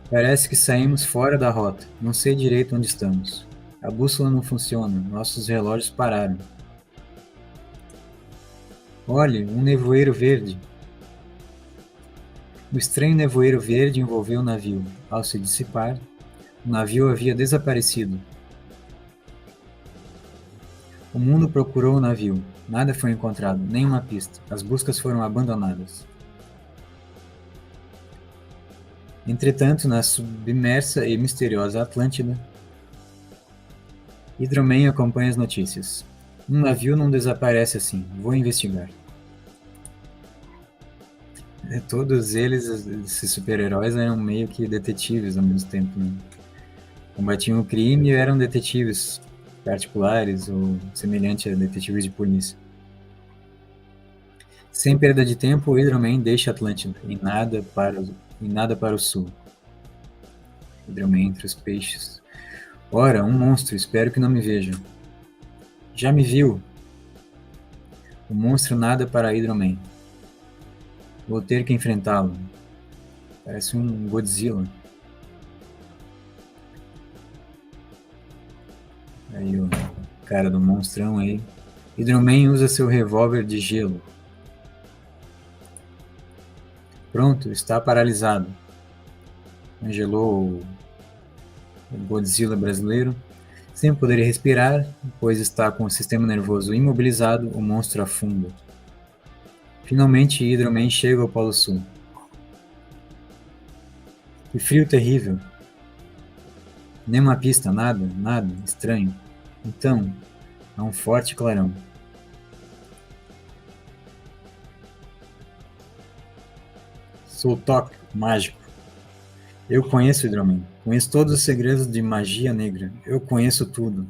Parece que saímos fora da rota, não sei direito onde estamos. A bússola não funciona, nossos relógios pararam. Olhe, um nevoeiro verde. O estranho nevoeiro verde envolveu o navio. Ao se dissipar, o navio havia desaparecido. O mundo procurou o navio. Nada foi encontrado, nenhuma pista. As buscas foram abandonadas. Entretanto, na submersa e misteriosa Atlântida, Hydro-Man acompanha as notícias. Um navio não desaparece assim. Vou investigar. Todos eles, esses super-heróis, eram meio que detetives ao mesmo tempo, né? Combatiam o crime e eram detetives particulares ou semelhante a detetives de polícia. Sem perda de tempo, o Hydro-Man deixa a Atlântida e nada para o sul. Hydro-Man entre os peixes. Ora, um monstro, espero que não me veja. Já me viu. O monstro nada para Hydro-Man. Vou ter que enfrentá-lo. Parece um Godzilla. Aí o cara do monstrão aí. Hidroman usa seu revólver de gelo. Pronto, está paralisado. Congelou o Godzilla brasileiro. Sem poder respirar, pois está com o sistema nervoso imobilizado, o monstro afunda. Finalmente, Hydro-Man chega ao Polo Sul. Que frio terrível. Nenhuma pista, nada, nada, estranho. Então, há um forte clarão. Sou Tóquio, mágico. Eu conheço Hydro-Man. Conheço todos os segredos de magia negra. Eu conheço tudo.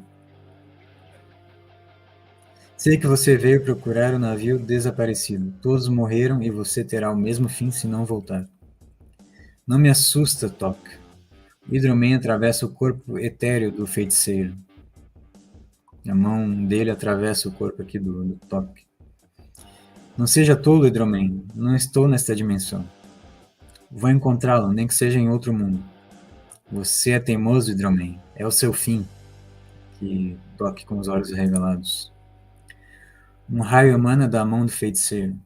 Sei que você veio procurar o navio desaparecido. Todos morreram e você terá o mesmo fim se não voltar. Não me assusta, Tóquio. Hydro-Man atravessa o corpo etéreo do feiticeiro. A mão dele atravessa o corpo aqui do Tóquio. Não seja tolo, Hydro-Man. Não estou nesta dimensão. Vou encontrá-lo, nem que seja em outro mundo. Você é teimoso, Hydro-Man. É o seu fim. Que toque com os olhos revelados. Um raio emana da mão do feiticeiro.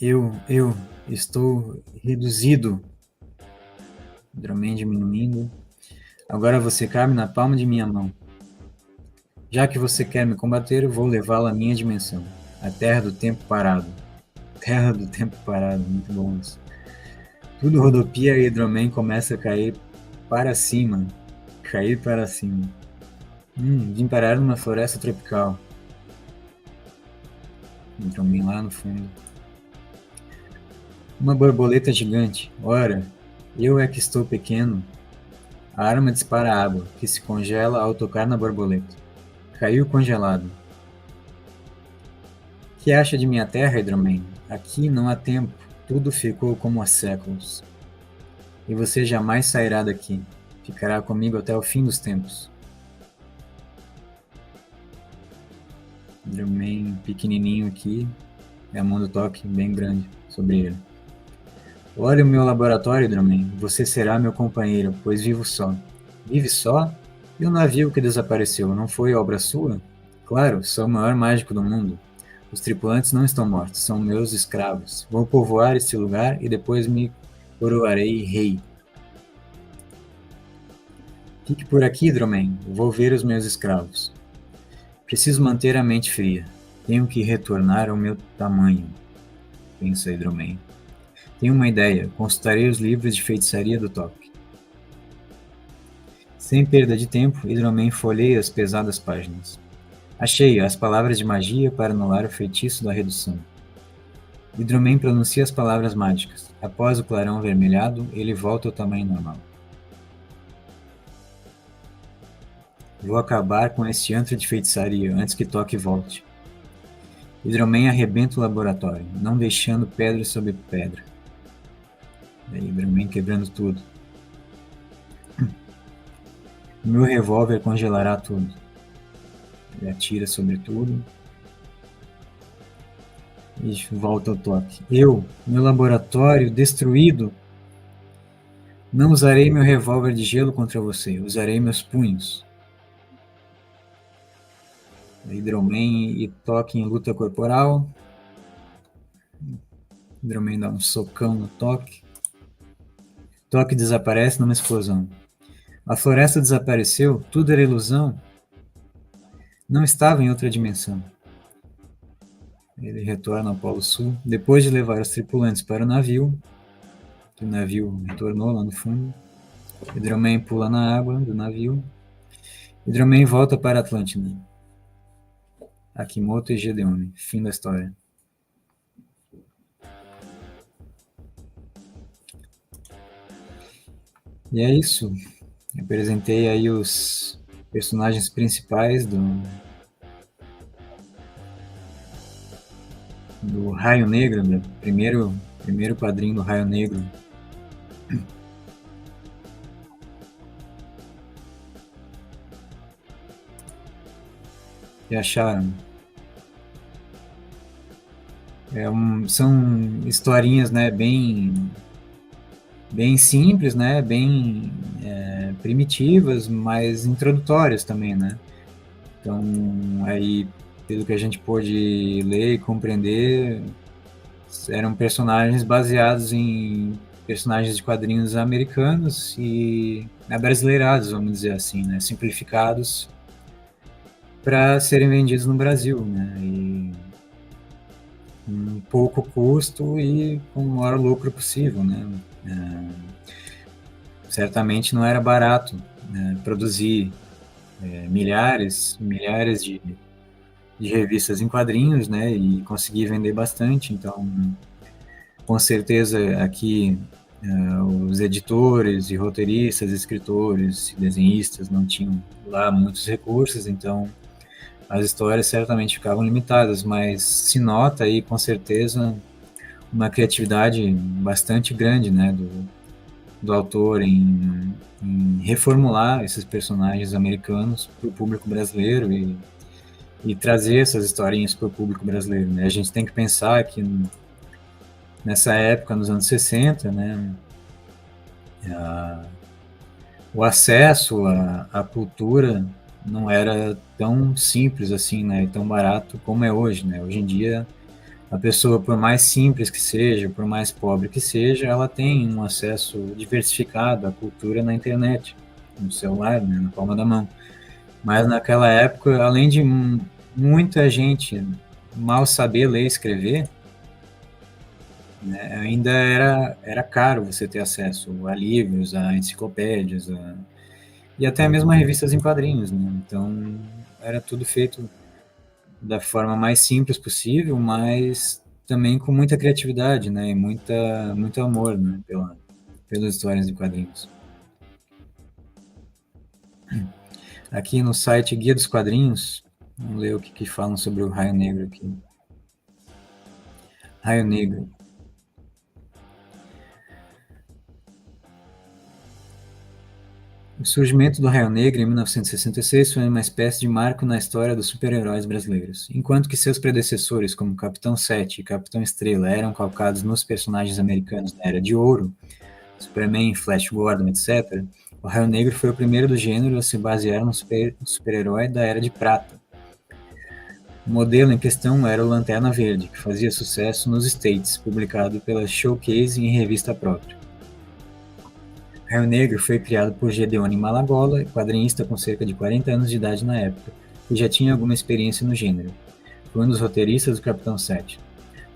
Eu estou reduzido. Hydro-Man diminuindo. Agora você cabe na palma de minha mão. Já que você quer me combater, vou levá-lo à minha dimensão. A Terra do Tempo Parado. Terra do Tempo Parado, muito bom isso. Tudo rodopia e Hydro-Man começa a cair para cima. Cair para cima. Vim parar numa floresta tropical. Hydro-Man lá no fundo. Uma borboleta gigante. Ora, eu é que estou pequeno. A arma dispara água, que se congela ao tocar na borboleta. Caiu congelado. Que acha de minha terra, Hydro-Man? Aqui não há tempo. Tudo ficou como há séculos. E você jamais sairá daqui. Ficará comigo até o fim dos tempos. Hydro-Man pequenininho aqui. E a mão do Toque bem grande sobre ele. Olhe o meu laboratório, Hydro-Man. Você será meu companheiro, pois vivo só. Vive só? E o navio que desapareceu, não foi obra sua? Claro, sou o maior mágico do mundo. Os tripulantes não estão mortos, são meus escravos. Vou povoar este lugar e depois me coroarei rei. Fique por aqui, Hydro-Man. Vou ver os meus escravos. Preciso manter a mente fria. Tenho que retornar ao meu tamanho, pensa Hydro-Man. Tenho uma ideia. Consultarei os livros de feitiçaria do Toque. Sem perda de tempo, Hydro-Man folheia as pesadas páginas. Achei as palavras de magia para anular o feitiço da redução. Hydro-Man pronuncia as palavras mágicas. Após o clarão avermelhado, ele volta ao tamanho normal. Vou acabar com este antro de feitiçaria antes que Toque volte. Hydro-Man arrebenta o laboratório, não deixando pedra sobre pedra. Hydro-Man quebrando tudo. O meu revólver congelará tudo. Ele atira sobre tudo. E volta ao Toque. Meu laboratório destruído. Não usarei meu revólver de gelo contra você. Usarei meus punhos. Hydro-Man e Toque em luta corporal. Hydro-Man dá um socão no Toque. Toque desaparece numa explosão. A floresta desapareceu, tudo era ilusão. Não estava em outra dimensão. Ele retorna ao Polo Sul, depois de levar os tripulantes para o navio, que o navio retornou lá no fundo. Hydro-Man pula na água do navio. Hydro-Man volta para a Atlântida. Akimoto e Gedeone. Fim da história. E é isso. Eu apresentei aí os personagens principais do Raio Negro, do primeiro quadrinho do Raio Negro. O que acharam? São historinhas, né, bem simples, né, bem primitivas, mas introdutórias também, né? Então, aí, pelo que a gente pôde ler e compreender, eram personagens baseados em personagens de quadrinhos americanos e abrasileirados, vamos dizer assim, né? Simplificados para serem vendidos no Brasil, né? E com pouco custo e com o maior lucro possível, né? Certamente não era barato, né, produzir milhares de revistas em quadrinhos, né? E conseguir vender bastante. Então, com certeza aqui os editores e roteiristas, escritores, desenhistas não tinham lá muitos recursos, então as histórias certamente ficavam limitadas, mas se nota aí com certeza uma criatividade bastante grande, né, do autor em reformular esses personagens americanos para o público brasileiro e trazer essas historinhas para o público brasileiro, né? A gente tem que pensar que nessa época, nos anos 60, né, o acesso à cultura não era tão simples assim, né, tão barato como é hoje, né? Hoje em dia, a pessoa, por mais simples que seja, por mais pobre que seja, ela tem um acesso diversificado à cultura na internet, no celular, né, na palma da mão. Mas naquela época, além de muita gente mal saber ler e escrever, né, ainda era caro você ter acesso a livros, a enciclopédias, e até mesmo a revistas em quadrinhos, né? Então, era tudo feito da forma mais simples possível, mas também com muita criatividade, né? E muito amor, né? Pelas histórias de quadrinhos. Aqui no site Guia dos Quadrinhos, vamos ler o que falam sobre o Raio Negro aqui. Raio Negro. O surgimento do Raio Negro em 1966 foi uma espécie de marco na história dos super-heróis brasileiros. Enquanto que seus predecessores, como Capitão 7 e Capitão Estrela, eram calcados nos personagens americanos da Era de Ouro, Superman, Flash Gordon, etc., o Raio Negro foi o primeiro do gênero a se basear no super-herói da Era de Prata. O modelo em questão era o Lanterna Verde, que fazia sucesso nos States, publicado pela Showcase em revista própria. Raio Negro foi criado por Gedeone Malagola, quadrinista com cerca de 40 anos de idade na época, que já tinha alguma experiência no gênero. Foi um dos roteiristas do Capitão 7.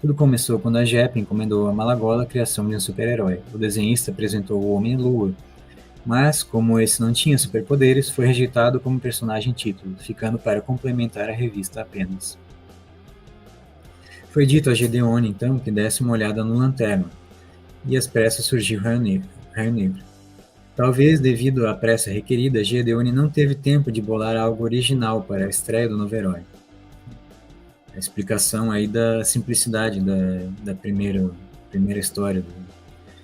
Tudo começou quando a JEP encomendou a Malagola a criação de um super-herói. O desenhista apresentou o Homem-Lua, mas, como esse não tinha superpoderes, foi rejeitado como personagem título, ficando para complementar a revista apenas. Foi dito a Gedeone, então, que desse uma olhada no Lanterna, e às pressas surgiu Raio Negro. Talvez devido à pressa requerida, Gedeone não teve tempo de bolar algo original para a estreia do novo herói. A explicação aí da simplicidade da primeira história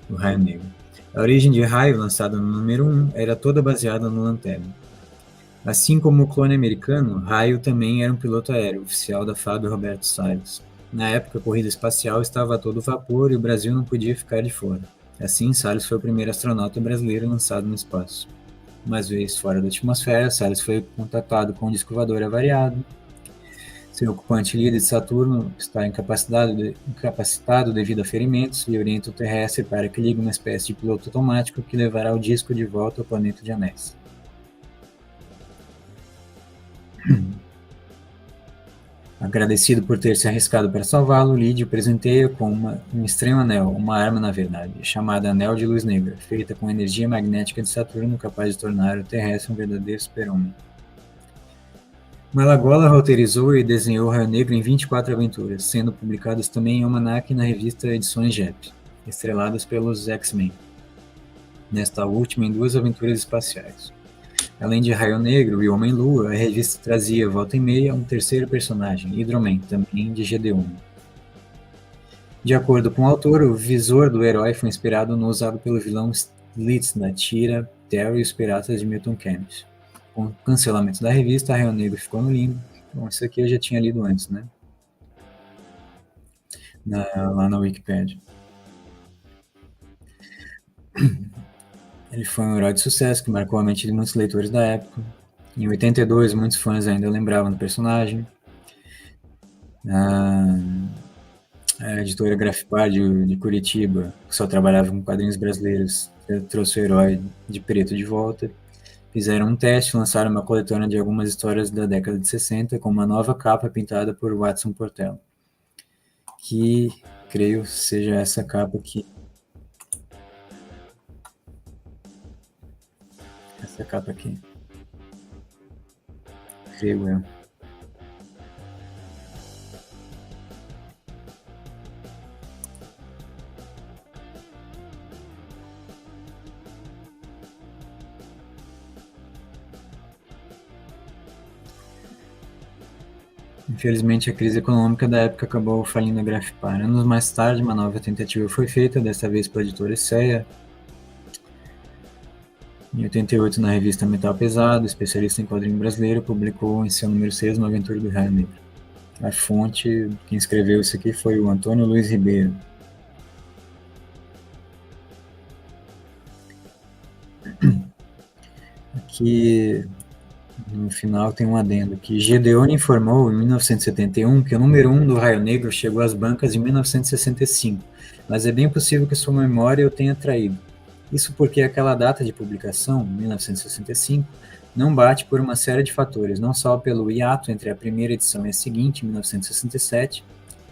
do Raio Negro. A origem de Raio, lançada no número 1, era toda baseada no Lanterna. Assim como o clone americano, Raio também era um piloto aéreo, oficial da FAB Roberto Salles. Na época, a corrida espacial estava a todo vapor e o Brasil não podia ficar de fora. Assim, Salles foi o primeiro astronauta brasileiro lançado no espaço. Uma vez fora da atmosfera, Salles foi contatado com um disco voador avariado. Seu ocupante líder de Saturno está incapacitado devido a ferimentos e orienta o terrestre para que ligue uma espécie de piloto automático que levará o disco de volta ao planeta de Anéis. Agradecido por ter se arriscado para salvá-lo, Lídio presenteia com um estranho anel, uma arma na verdade, chamada Anel de Luz Negra, feita com energia magnética de Saturno, capaz de tornar o terrestre um verdadeiro super-homem. Malagola roteirizou e desenhou Raio Negro em 24 aventuras, sendo publicadas também em almanac na revista Edições JEP, estreladas pelos X-Men. Nesta última, em 2 aventuras espaciais. Além de Raio Negro e Homem-Lua, a revista trazia, volta e meia, um terceiro personagem, Hydro-Man, também de Gedeone. De acordo com o autor, o visor do herói foi inspirado no usado pelo vilão Slitz na tira Terry e os Piratas de Milton Keynes. Com o cancelamento da revista, Raio Negro ficou no limbo. Bom, isso aqui eu já tinha lido antes, né? Lá na Wikipedia. Ele foi um herói de sucesso que marcou a mente de muitos leitores da época. Em 82, muitos fãs ainda lembravam do personagem. A editora Grafipar de Curitiba, que só trabalhava com quadrinhos brasileiros, trouxe o herói de preto de volta. Fizeram um teste, lançaram uma coletânea de algumas histórias da década de 60 com uma nova capa pintada por Watson Portela, que creio seja essa capa aqui. Essa capa aqui. Creio eu. Infelizmente, a crise econômica da época acabou falindo a Grafipar. Anos mais tarde, uma nova tentativa foi feita, desta vez pela editora Esseia. Em 88, na revista Metal Pesado, especialista em quadrinho brasileiro, publicou em seu número 6 uma aventura do Raio Negro. A fonte, quem escreveu isso aqui foi o Antônio Luiz Ribeiro. Aqui no final tem um adendo que Gedeone informou em 1971 que o número 1 do Raio Negro chegou às bancas em 1965, mas é bem possível que sua memória o tenha traído. Isso porque aquela data de publicação, 1965, não bate por uma série de fatores, não só pelo hiato entre a primeira edição e a seguinte, 1967,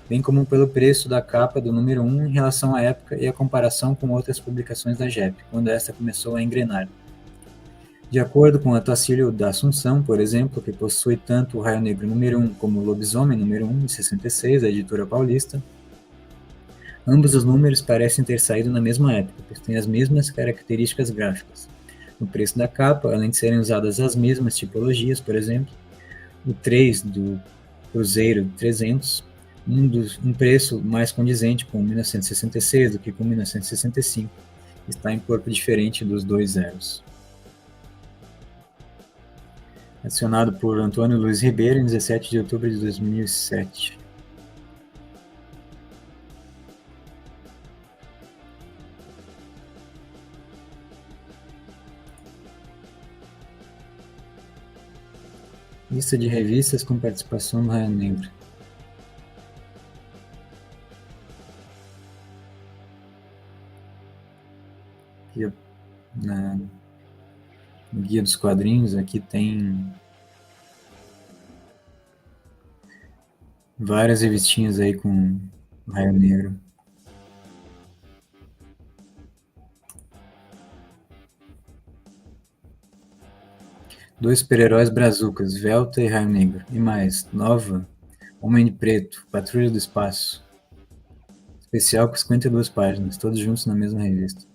bem como pelo preço da capa do número 1 em relação à época e a comparação com outras publicações da JEP, quando esta começou a engrenar. De acordo com a Tacílio da Assunção, por exemplo, que possui tanto o Raio Negro número 1 como o Lobisomem número 1, de 66, da editora paulista, ambos os números parecem ter saído na mesma época, pois têm as mesmas características gráficas. No preço da capa, além de serem usadas as mesmas tipologias, por exemplo, o 3 do Cruzeiro 300, um preço mais condizente com 1966 do que com 1965, está em corpo diferente dos dois zeros. Adicionado por Antônio Luiz Ribeiro em 17 de outubro de 2007. Lista de revistas com participação do Raio Negro. Aqui, no Guia dos Quadrinhos, aqui tem várias revistinhas aí com Raio Negro. Dois super-heróis brazucas, Velta e Raio Negro. E mais, nova, Homem de Preto, Patrulha do Espaço. Especial com 52 páginas, todos juntos na mesma revista.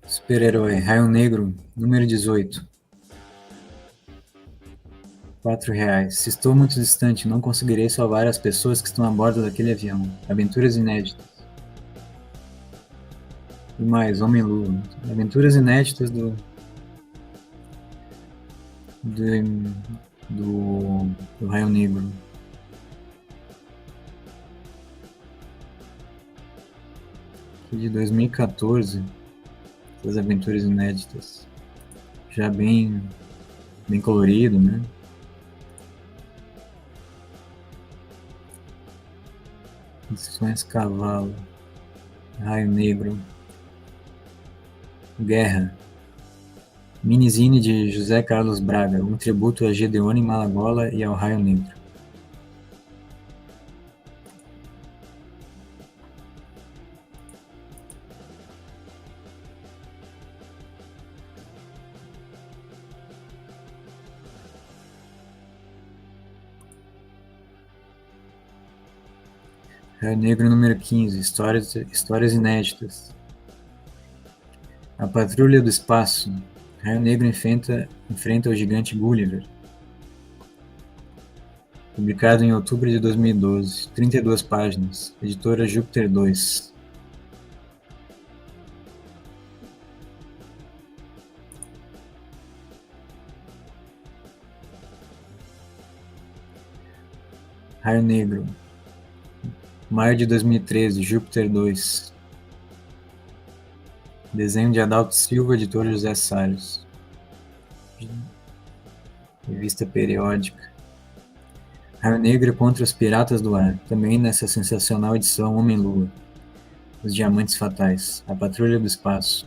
Super-herói, Raio Negro, número 18. R$4. Se estou muito distante, não conseguirei salvar as pessoas que estão a bordo daquele avião. Aventuras inéditas. E mais, Homem-Lua. Aventuras inéditas do Raio Negro. Aqui de 2014. As aventuras inéditas. Já bem colorido, né? Missões Cavalo. Raio Negro. Guerra. Minizine de José Carlos Braga, um tributo a Gedeone Malagola e ao Raio Negro. Raio Negro número 15, histórias inéditas. A Patrulha do Espaço. Raio Negro enfrenta o gigante Gulliver. Publicado em outubro de 2012, 32 páginas. Editora Júpiter 2. Raio Negro. Maio de 2013, Júpiter 2. Desenho de Adalto Silva, editor José Salles. Revista periódica. Raio Negro contra os Piratas do Ar. Também nessa sensacional edição Homem-Lua. Os Diamantes Fatais. A Patrulha do Espaço.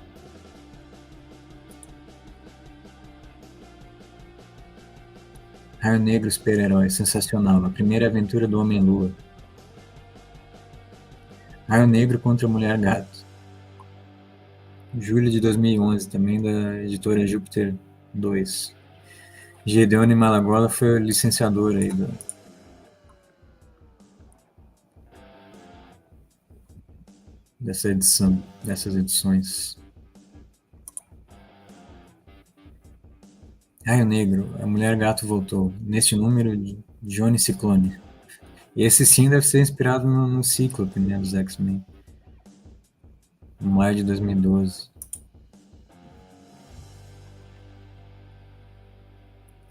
Raio Negro Super-Herói. Sensacional. A primeira aventura do Homem-Lua. Raio Negro contra a Mulher Gato. Julho de 2011, também da editora Júpiter 2. Gedeone Malagola foi o licenciador aí dessas edições. Raio Negro, a Mulher Gato voltou. Neste número, Johnny Ciclone. Esse sim deve ser inspirado no Cíclope, né, dos X-Men. Em maio de 2012.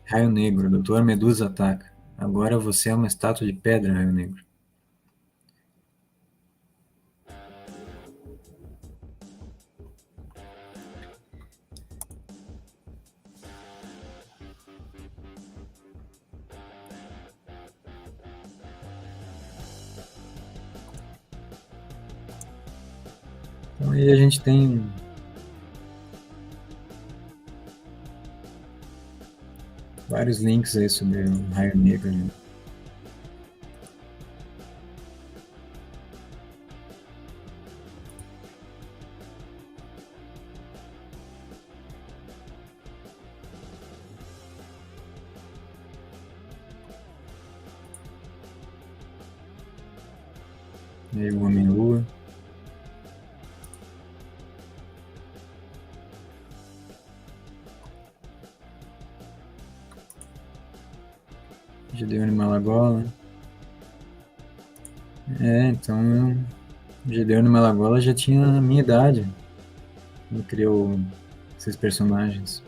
Raio Negro, Dr. Medusa ataca. Agora você é uma estátua de pedra, Raio Negro. Então aí a gente tem vários links aí sobre o Raio Negro, né? E aí o Homem-Lua. Gedeone Malagola. Então Gedeone Malagola já tinha a minha idade quando criou esses personagens.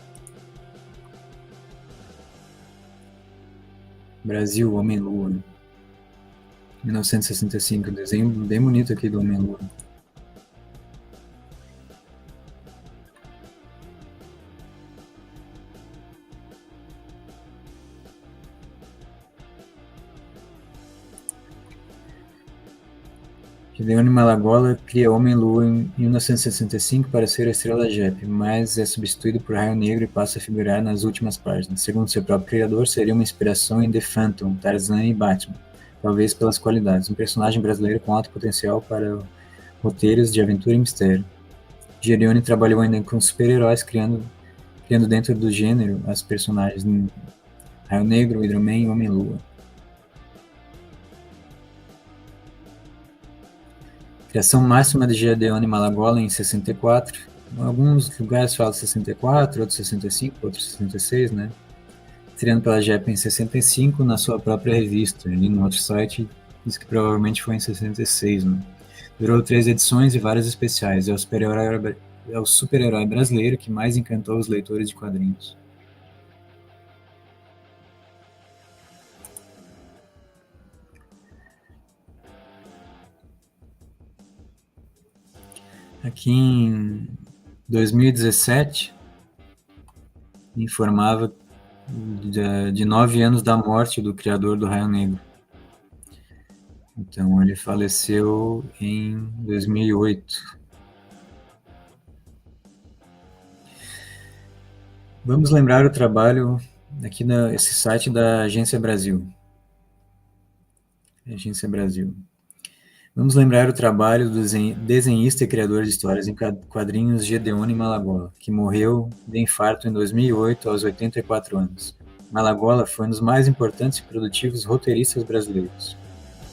Brasil, Homem-Lua. 1965, desenho bem bonito aqui do Homem-Lua. Gedeone Malagola cria Homem-Lua em 1965 para ser a estrela Jep, mas é substituído por Raio Negro e passa a figurar nas últimas páginas. Segundo seu próprio criador, seria uma inspiração em The Phantom, Tarzan e Batman, talvez pelas qualidades. Um personagem brasileiro com alto potencial para roteiros de aventura e mistério. Gedeone trabalhou ainda com super-heróis, criando dentro do gênero as personagens Raio Negro, Hydro-Man e Homem-Lua. Criação máxima de Gedeone Malagola em 64. Em alguns lugares fala 64, outros 65, outros 66, né? Estreando pela JEP em 65 na sua própria revista. Ali no outro site diz que provavelmente foi em 66, né? Durou 3 edições e várias especiais. É o super-herói brasileiro que mais encantou os leitores de quadrinhos. Aqui em 2017, informava de 9 anos da morte do criador do Raio Negro. Então, ele faleceu em 2008. Vamos lembrar o trabalho aqui nesse site da Agência Brasil. Agência Brasil. Vamos lembrar o trabalho do desenhista e criador de histórias em quadrinhos Gedeone Malagola, que morreu de infarto em 2008 aos 84 anos. Malagola foi um dos mais importantes e produtivos roteiristas brasileiros.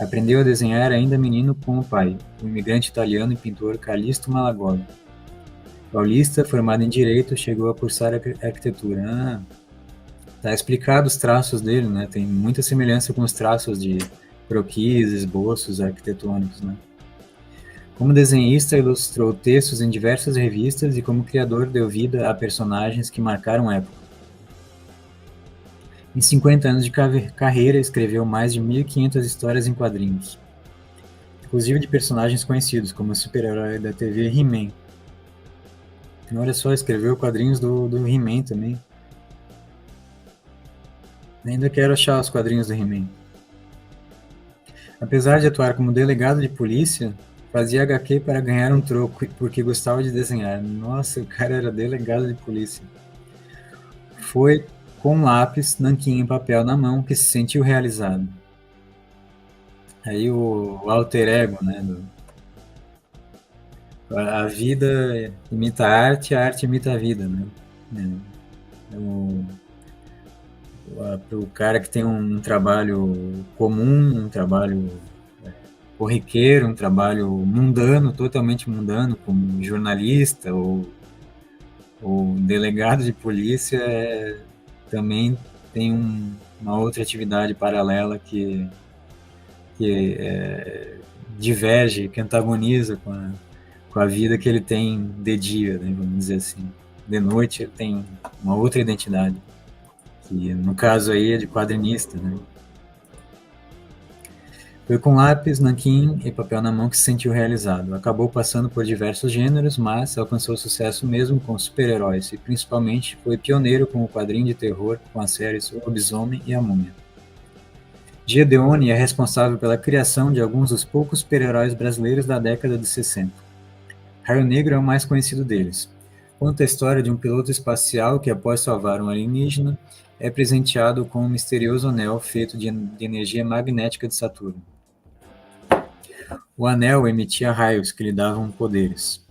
Aprendeu a desenhar ainda menino com o pai, o imigrante italiano e pintor Calixto Malagola. Paulista, formado em Direito, chegou a cursar arquitetura. Tá explicado os traços dele, né? Tem muita semelhança com os traços de croquis, esboços arquitetônicos, né? Como desenhista, ilustrou textos em diversas revistas e como criador deu vida a personagens que marcaram época. Em 50 anos de carreira, escreveu mais de 1.500 histórias em quadrinhos, inclusive de personagens conhecidos, como o super-herói da TV He-Man. Olha só, escreveu quadrinhos do He-Man também. Ainda quero achar os quadrinhos do He-Man. Apesar de atuar como delegado de polícia, fazia HQ para ganhar um troco, porque gostava de desenhar. Nossa, o cara era delegado de polícia. Foi com lápis, nanquim e papel na mão que se sentiu realizado. Aí o alter ego, né? A vida imita a arte imita a vida, né? Para o cara que tem um trabalho comum, um trabalho corriqueiro, um trabalho mundano, totalmente mundano, como jornalista ou delegado de polícia, também tem uma outra atividade paralela que diverge, que antagoniza com a vida que ele tem de dia, né, vamos dizer assim. De noite ele tem uma outra identidade, que no caso aí é de quadrinista, né? Foi com lápis, nanquim e papel na mão que se sentiu realizado. Acabou passando por diversos gêneros, mas alcançou sucesso mesmo com super-heróis e principalmente foi pioneiro com o quadrinho de terror com as séries O Lobisomem e a Múmia. Gedeone é responsável pela criação de alguns dos poucos super-heróis brasileiros da década de 60. Raio Negro é o mais conhecido deles. Conta a história de um piloto espacial que, após salvar um alienígena, é presenteado com um misterioso anel feito de energia magnética de Saturno. O anel emitia raios que lhe davam poderes.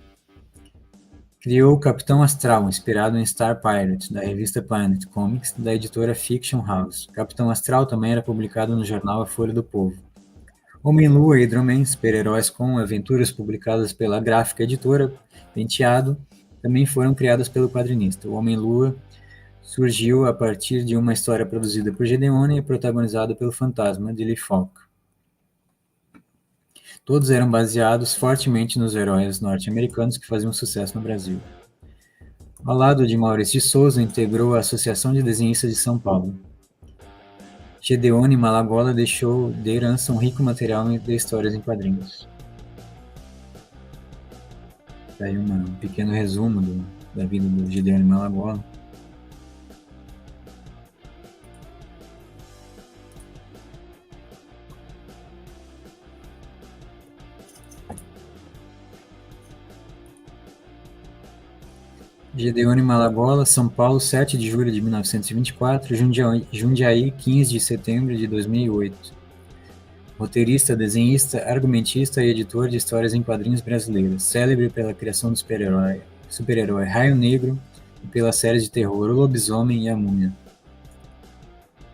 Criou o Capitão Astral, inspirado em Star Pirate, da revista Planet Comics, da editora Fiction House. Capitão Astral também era publicado no jornal A Folha do Povo. Homem-Lua e Hidro-Man, super-heróis com aventuras publicadas pela gráfica editora Penteado, também foram criadas pelo quadrinista. O Homem-Lua surgiu a partir de uma história produzida por Gedeone e protagonizada pelo fantasma de Lee Falk. Todos eram baseados fortemente nos heróis norte-americanos que faziam sucesso no Brasil. Ao lado de Maurício de Souza, integrou a Associação de Desenhistas de São Paulo. Gedeone Malagola deixou de herança um rico material de histórias em quadrinhos. Tá aí um pequeno resumo da vida do Gedeone Malagola. Gedeone Malagola, São Paulo, 7 de julho de 1924, Jundiaí, 15 de setembro de 2008. Roteirista, desenhista, argumentista e editor de histórias em quadrinhos brasileiras, célebre pela criação do super-herói Raio Negro e pelas séries de terror O Lobisomem e a Múmia.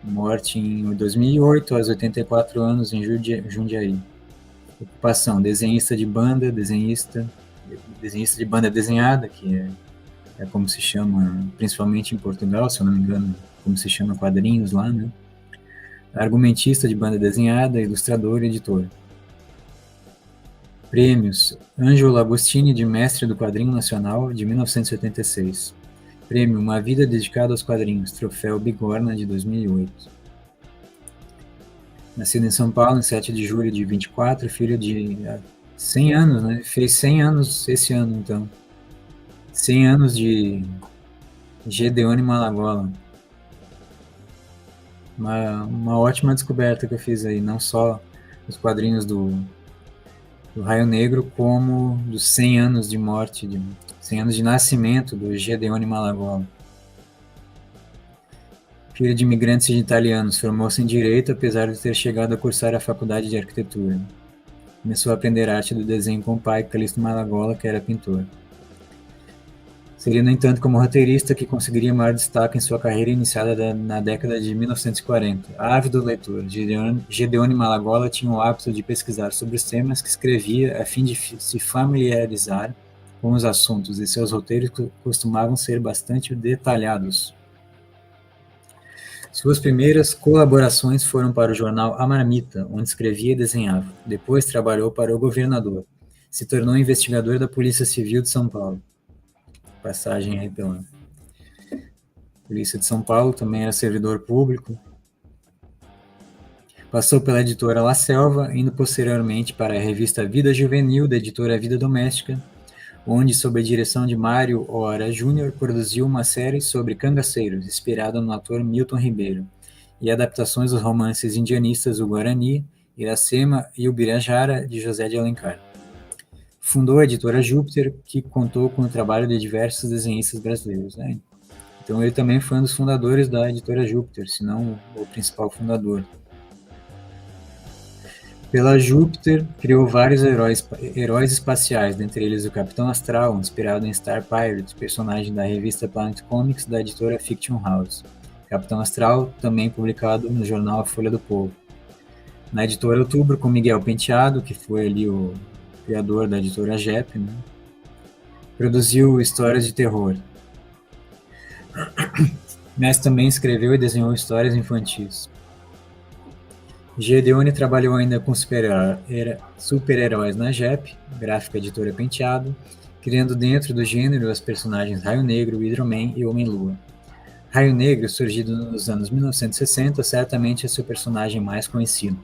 Morte em 2008, aos 84 anos, em Jundiaí. Ocupação, desenhista de banda, desenhista de banda desenhada, que é como se chama, principalmente em Portugal, se eu não me engano, como se chama quadrinhos lá, né? Argumentista de banda desenhada, ilustrador e editor. Prêmios: Ângelo Agostini de Mestre do Quadrinho Nacional, de 1986. Prêmio Uma Vida Dedicada aos Quadrinhos, Troféu Bigorna, de 2008. Nascido em São Paulo, em 7 de julho de 24, filho de 100 anos, né? Fez 100 anos esse ano, então. 100 anos de Gedeone Malagola. Uma ótima descoberta que eu fiz aí, não só os quadrinhos do Raio Negro, como dos 100 anos de morte, 100 anos de nascimento do Gedeone Malagola. Filho de imigrantes italianos, formou-se em Direito, apesar de ter chegado a cursar a Faculdade de Arquitetura. Começou a aprender arte do desenho com o pai, Calixto Malagola, que era pintor. Seria, no entanto, como roteirista que conseguiria maior destaque em sua carreira iniciada na década de 1940. Ávido leitor, Gedeone Malagola tinha o hábito de pesquisar sobre os temas que escrevia a fim de se familiarizar com os assuntos, e seus roteiros costumavam ser bastante detalhados. Suas primeiras colaborações foram para o jornal A Marmita, onde escrevia e desenhava. Depois trabalhou para o governador. Se tornou investigador da Polícia Civil de São Paulo. Passagem aí pela Polícia de São Paulo, também era servidor público. Passou pela editora La Selva, indo posteriormente para a revista Vida Juvenil, da editora Vida Doméstica, onde, sob a direção de Mário Ora Júnior, produziu uma série sobre cangaceiros, inspirada no ator Milton Ribeiro, e adaptações dos romances indianistas O Guarani, Iracema e o Birajara, de José de Alencar. Fundou a editora Júpiter, que contou com o trabalho de diversos desenhistas brasileiros. Né? Então ele também foi um dos fundadores da editora Júpiter, se não o principal fundador. Pela Júpiter, criou vários heróis espaciais, dentre eles o Capitão Astral, inspirado em Star Pirate, personagem da revista Planet Comics da editora Fiction House. Capitão Astral, também publicado no jornal A Folha do Povo. Na editora Outubro, com Miguel Penteado, que foi ali o criador da editora JEP, né? Produziu histórias de terror. Mas também escreveu e desenhou histórias infantis. Gedeone trabalhou ainda com super-heróis na JEP, gráfica editora Penteado, criando dentro do gênero as personagens Raio Negro, Hidro-Man e Homem-Lua. Raio Negro, surgido nos anos 1960, certamente é seu personagem mais conhecido.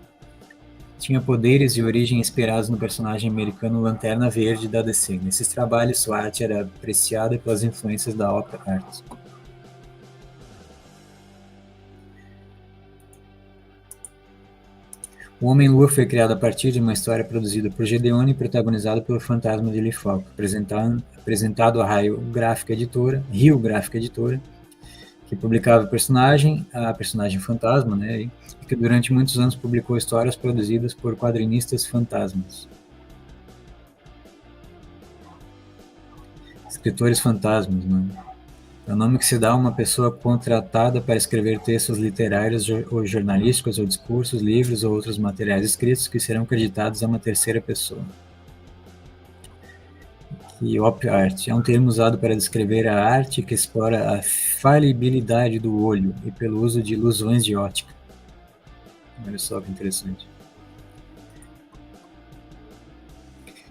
Tinha poderes e origem inspirados no personagem americano Lanterna Verde da DC. Nesses trabalhos, sua arte era apreciada pelas influências da Op Art. O Homem-Lua foi criado a partir de uma história produzida por Gedeone e protagonizado pelo Fantasma de Lee Falk, apresentado a Rio Gráfica Editora, que publicava a personagem fantasma, né, e que durante muitos anos publicou histórias produzidas por quadrinistas fantasmas. Escritores fantasmas, né? É o nome que se dá a uma pessoa contratada para escrever textos literários ou jornalísticos, ou discursos, livros ou outros materiais escritos que serão creditados a uma terceira pessoa. E Op Art é um termo usado para descrever a arte que explora a falibilidade do olho e pelo uso de ilusões de ótica. Olha só que interessante.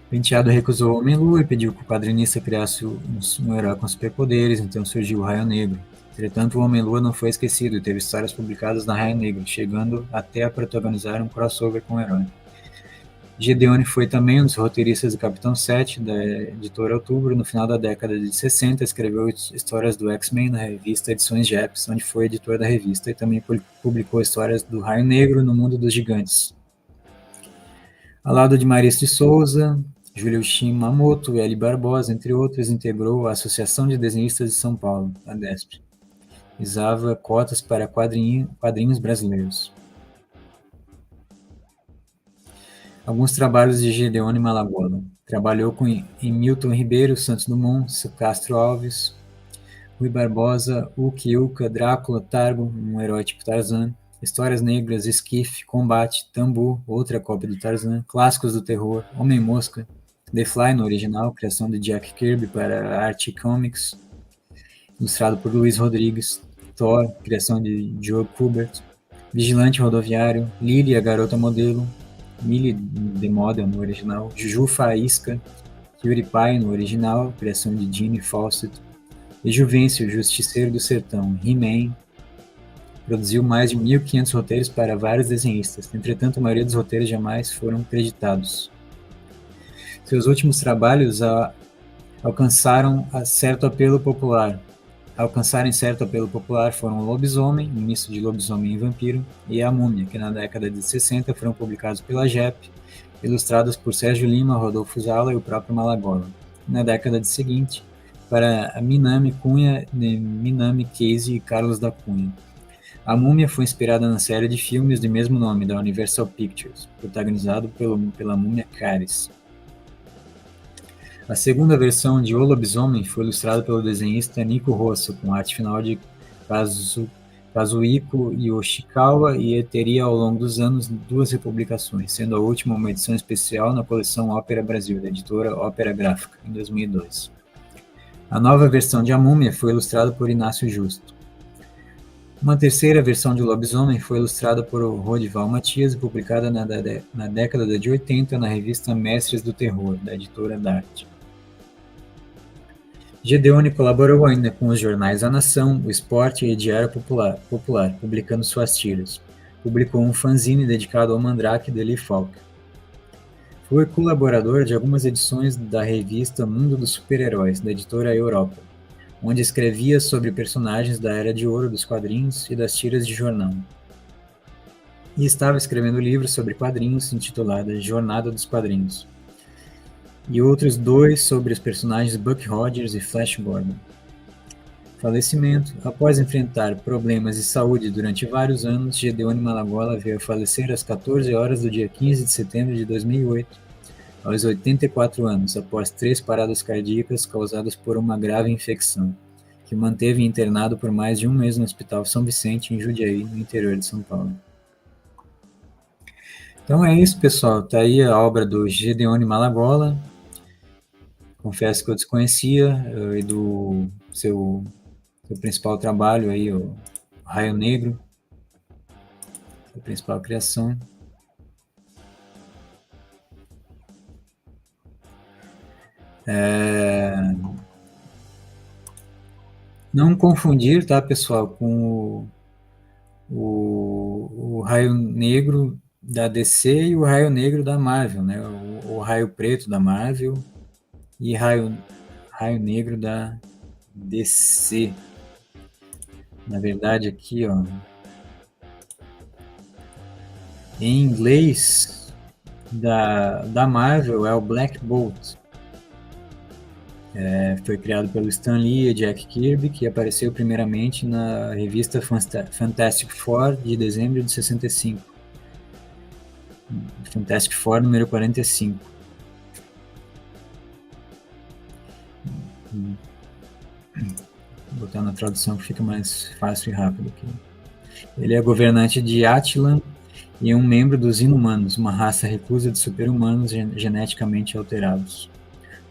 Penteado recusou o Homem-Lua e pediu que o quadrinista criasse um herói com superpoderes, então surgiu o Raio Negro. Entretanto, o Homem-Lua não foi esquecido e teve histórias publicadas na Raio Negro, chegando até a protagonizar um crossover com o herói. Gedeone foi também um dos roteiristas do Capitão 7, da editora Outubro. No final da década de 60, escreveu histórias do X-Men na revista Edições Jeps, onde foi editor da revista, e também publicou histórias do Raio Negro no Mundo dos Gigantes. Ao lado de Marista de Souza, Júlio Shimamoto e Eli Barbosa, entre outros, integrou a Associação de Desenhistas de São Paulo, a DESP. Visava cotas para quadrinhos brasileiros. Alguns trabalhos de Gedeone Malagola. Trabalhou em Milton Ribeiro, Santos Dumont, Castro Alves, Rui Barbosa, Uki, Uka, Drácula, Targo, um herói tipo Tarzan, Histórias Negras, Esquife, Combate, Tambu, outra cópia do Tarzan, Clássicos do Terror, Homem-Mosca, The Fly no original, criação de Jack Kirby para a Archie Comics, ilustrado por Luiz Rodrigues, Thor, criação de Joe Kubert, Vigilante Rodoviário, Lily, a Garota Modelo, Millie the Model no original, Juju Faísca, Cutie Pie no original, criação de Gene Fawcett, e Juvencio, Justiceiro do Sertão, He-Man. Produziu mais de 1.500 roteiros para vários desenhistas, entretanto a maioria dos roteiros jamais foram creditados. Seus últimos trabalhos alcançaram certo apelo popular. Alcançarem certo apelo popular foram o Lobisomem, um misto de lobisomem e vampiro, e a Múmia, que na década de 60 foram publicados pela JEP, ilustrados por Sérgio Lima, Rodolfo Zala e o próprio Malagola. Na década seguinte, para a Minami Cunha, de Minami Case e Carlos da Cunha. A Múmia foi inspirada na série de filmes de mesmo nome, da Universal Pictures, protagonizado pela Múmia Caris. A segunda versão de O Lobisomem foi ilustrada pelo desenhista Nico Rosso, com arte final de Kazuhiko Yoshikawa, e teria ao longo dos anos 2 republicações, sendo a última uma edição especial na coleção Ópera Brasil, da editora Ópera Gráfica, em 2002. A nova versão de A Múmia foi ilustrada por Inácio Justo. Uma terceira versão de Lobisomem foi ilustrada por Rodival Matias e publicada na década de 80 na revista Mestres do Terror, da editora Dart. Gedeoni colaborou ainda com os jornais A Nação, O Esporte e Diário Popular, publicando suas tiras. Publicou um fanzine dedicado ao Mandrake de Lee Falk. Foi colaborador de algumas edições da revista Mundo dos Super-Heróis, da editora Europa, onde escrevia sobre personagens da Era de Ouro dos quadrinhos e das tiras de jornal. E estava escrevendo livros sobre quadrinhos intitulado Jornada dos Quadrinhos, e outros 2 sobre os personagens Buck Rogers e Flash Gordon. Falecimento. Após enfrentar problemas de saúde durante vários anos, Gedeoni Malagola veio a falecer às 14 horas do dia 15 de setembro de 2008, aos 84 anos, após 3 paradas cardíacas causadas por uma grave infecção, que manteve internado por mais de um mês no Hospital São Vicente, em Jundiaí, no interior de São Paulo. Então é isso, pessoal. Tá aí a obra do Gedeoni Malagola. Confesso que eu desconhecia, e do seu principal trabalho aí, o Raio Negro, a principal criação. Não confundir, tá, pessoal, com o Raio Negro da DC e o Raio Negro da Marvel, né? O Raio Preto da Marvel e Raio Negro da DC. Na verdade, aqui, ó, em inglês da Marvel é o Black Bolt. Foi criado pelo Stan Lee e Jack Kirby, que apareceu primeiramente na revista Fantastic Four de dezembro de 65. Fantastic Four número 45. Vou botar na tradução que fica mais fácil e rápido aqui. Ele é governante de Attilan e um membro dos Inumanos, uma raça reclusa de super-humanos geneticamente alterados.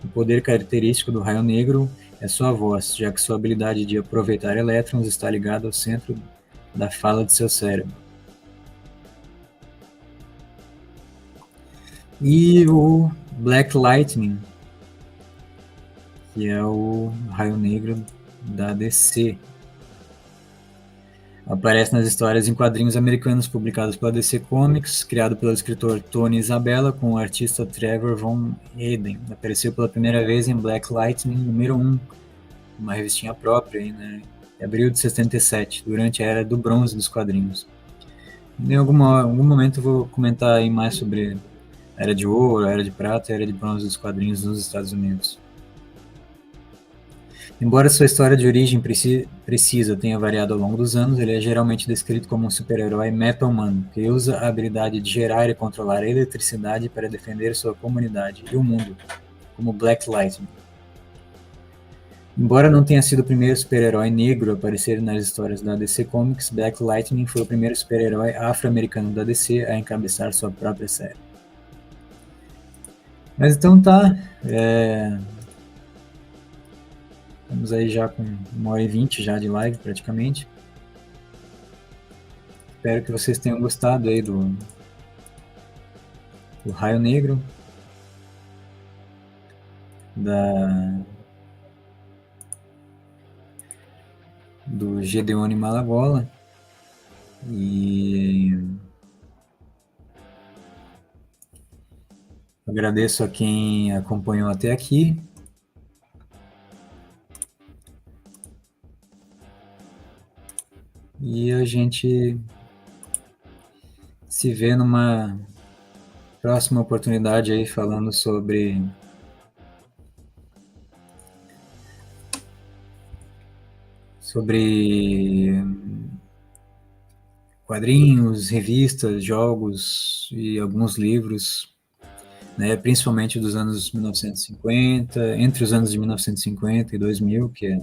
O poder característico do Raio Negro é sua voz, já que sua habilidade de aproveitar elétrons está ligada ao centro da fala de seu cérebro. E o Black Lightning, que é o Raio Negro da DC. Aparece nas histórias em quadrinhos americanos publicados pela DC Comics, criado pelo escritor Tony Isabella com o artista Trevor Von Eeden. Apareceu pela primeira vez em Black Lightning número 1, uma revistinha própria, né, em abril de 77, durante a era do bronze dos quadrinhos. Em algum momento eu vou comentar aí mais sobre a era de ouro, a era de prata e a era de bronze dos quadrinhos nos Estados Unidos. Embora sua história de origem precisa tenha variado ao longo dos anos, ele é geralmente descrito como um super-herói Metal-Man, que usa a habilidade de gerar e controlar a eletricidade para defender sua comunidade e o mundo, como Black Lightning. Embora não tenha sido o primeiro super-herói negro a aparecer nas histórias da DC Comics, Black Lightning foi o primeiro super-herói afro-americano da DC a encabeçar sua própria série. Mas então tá, estamos aí já com 1h20 já de live praticamente. Espero que vocês tenham gostado aí do Raio Negro, do Gedeoni Malagola. E agradeço a quem acompanhou até aqui. E a gente se vê numa próxima oportunidade aí falando sobre quadrinhos, revistas, jogos e alguns livros, né, principalmente dos anos 1950, entre os anos de 1950 e 2000, que é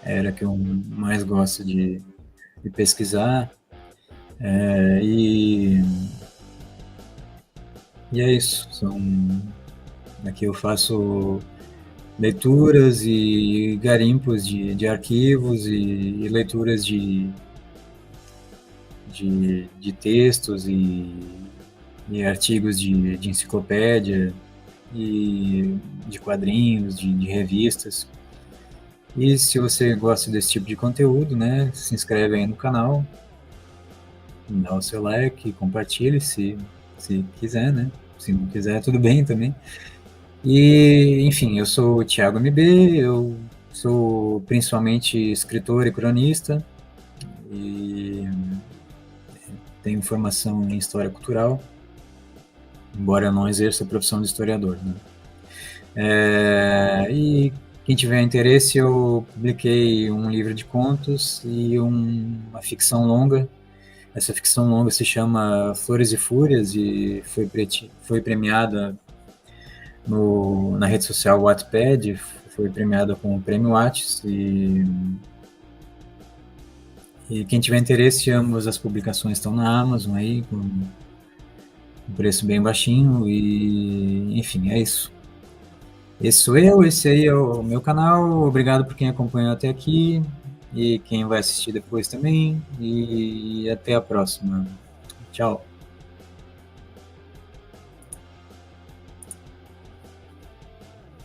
a era que eu mais gosto de pesquisar. E é isso. Aqui eu faço leituras e garimpos de arquivos e leituras de textos e artigos de enciclopédia e de quadrinhos, de revistas. E se você gosta desse tipo de conteúdo, né, se inscreve aí no canal, dá o seu like, compartilhe se quiser, né? Se não quiser, tudo bem também. E, enfim, eu sou o Thiago MB, eu sou principalmente escritor e cronista, e tenho formação em História Cultural, embora eu não exerça a profissão de historiador, né? E quem tiver interesse, eu publiquei um livro de contos e uma ficção longa. Essa ficção longa se chama Flores e Fúrias e foi premiada na rede social Wattpad, foi premiada com o prêmio Watts. E quem tiver interesse, ambas as publicações estão na Amazon aí, com um preço bem baixinho. E, enfim, é isso. Esse sou eu, esse aí é o meu canal. Obrigado por quem acompanhou até aqui e quem vai assistir depois também. E até a próxima. Tchau.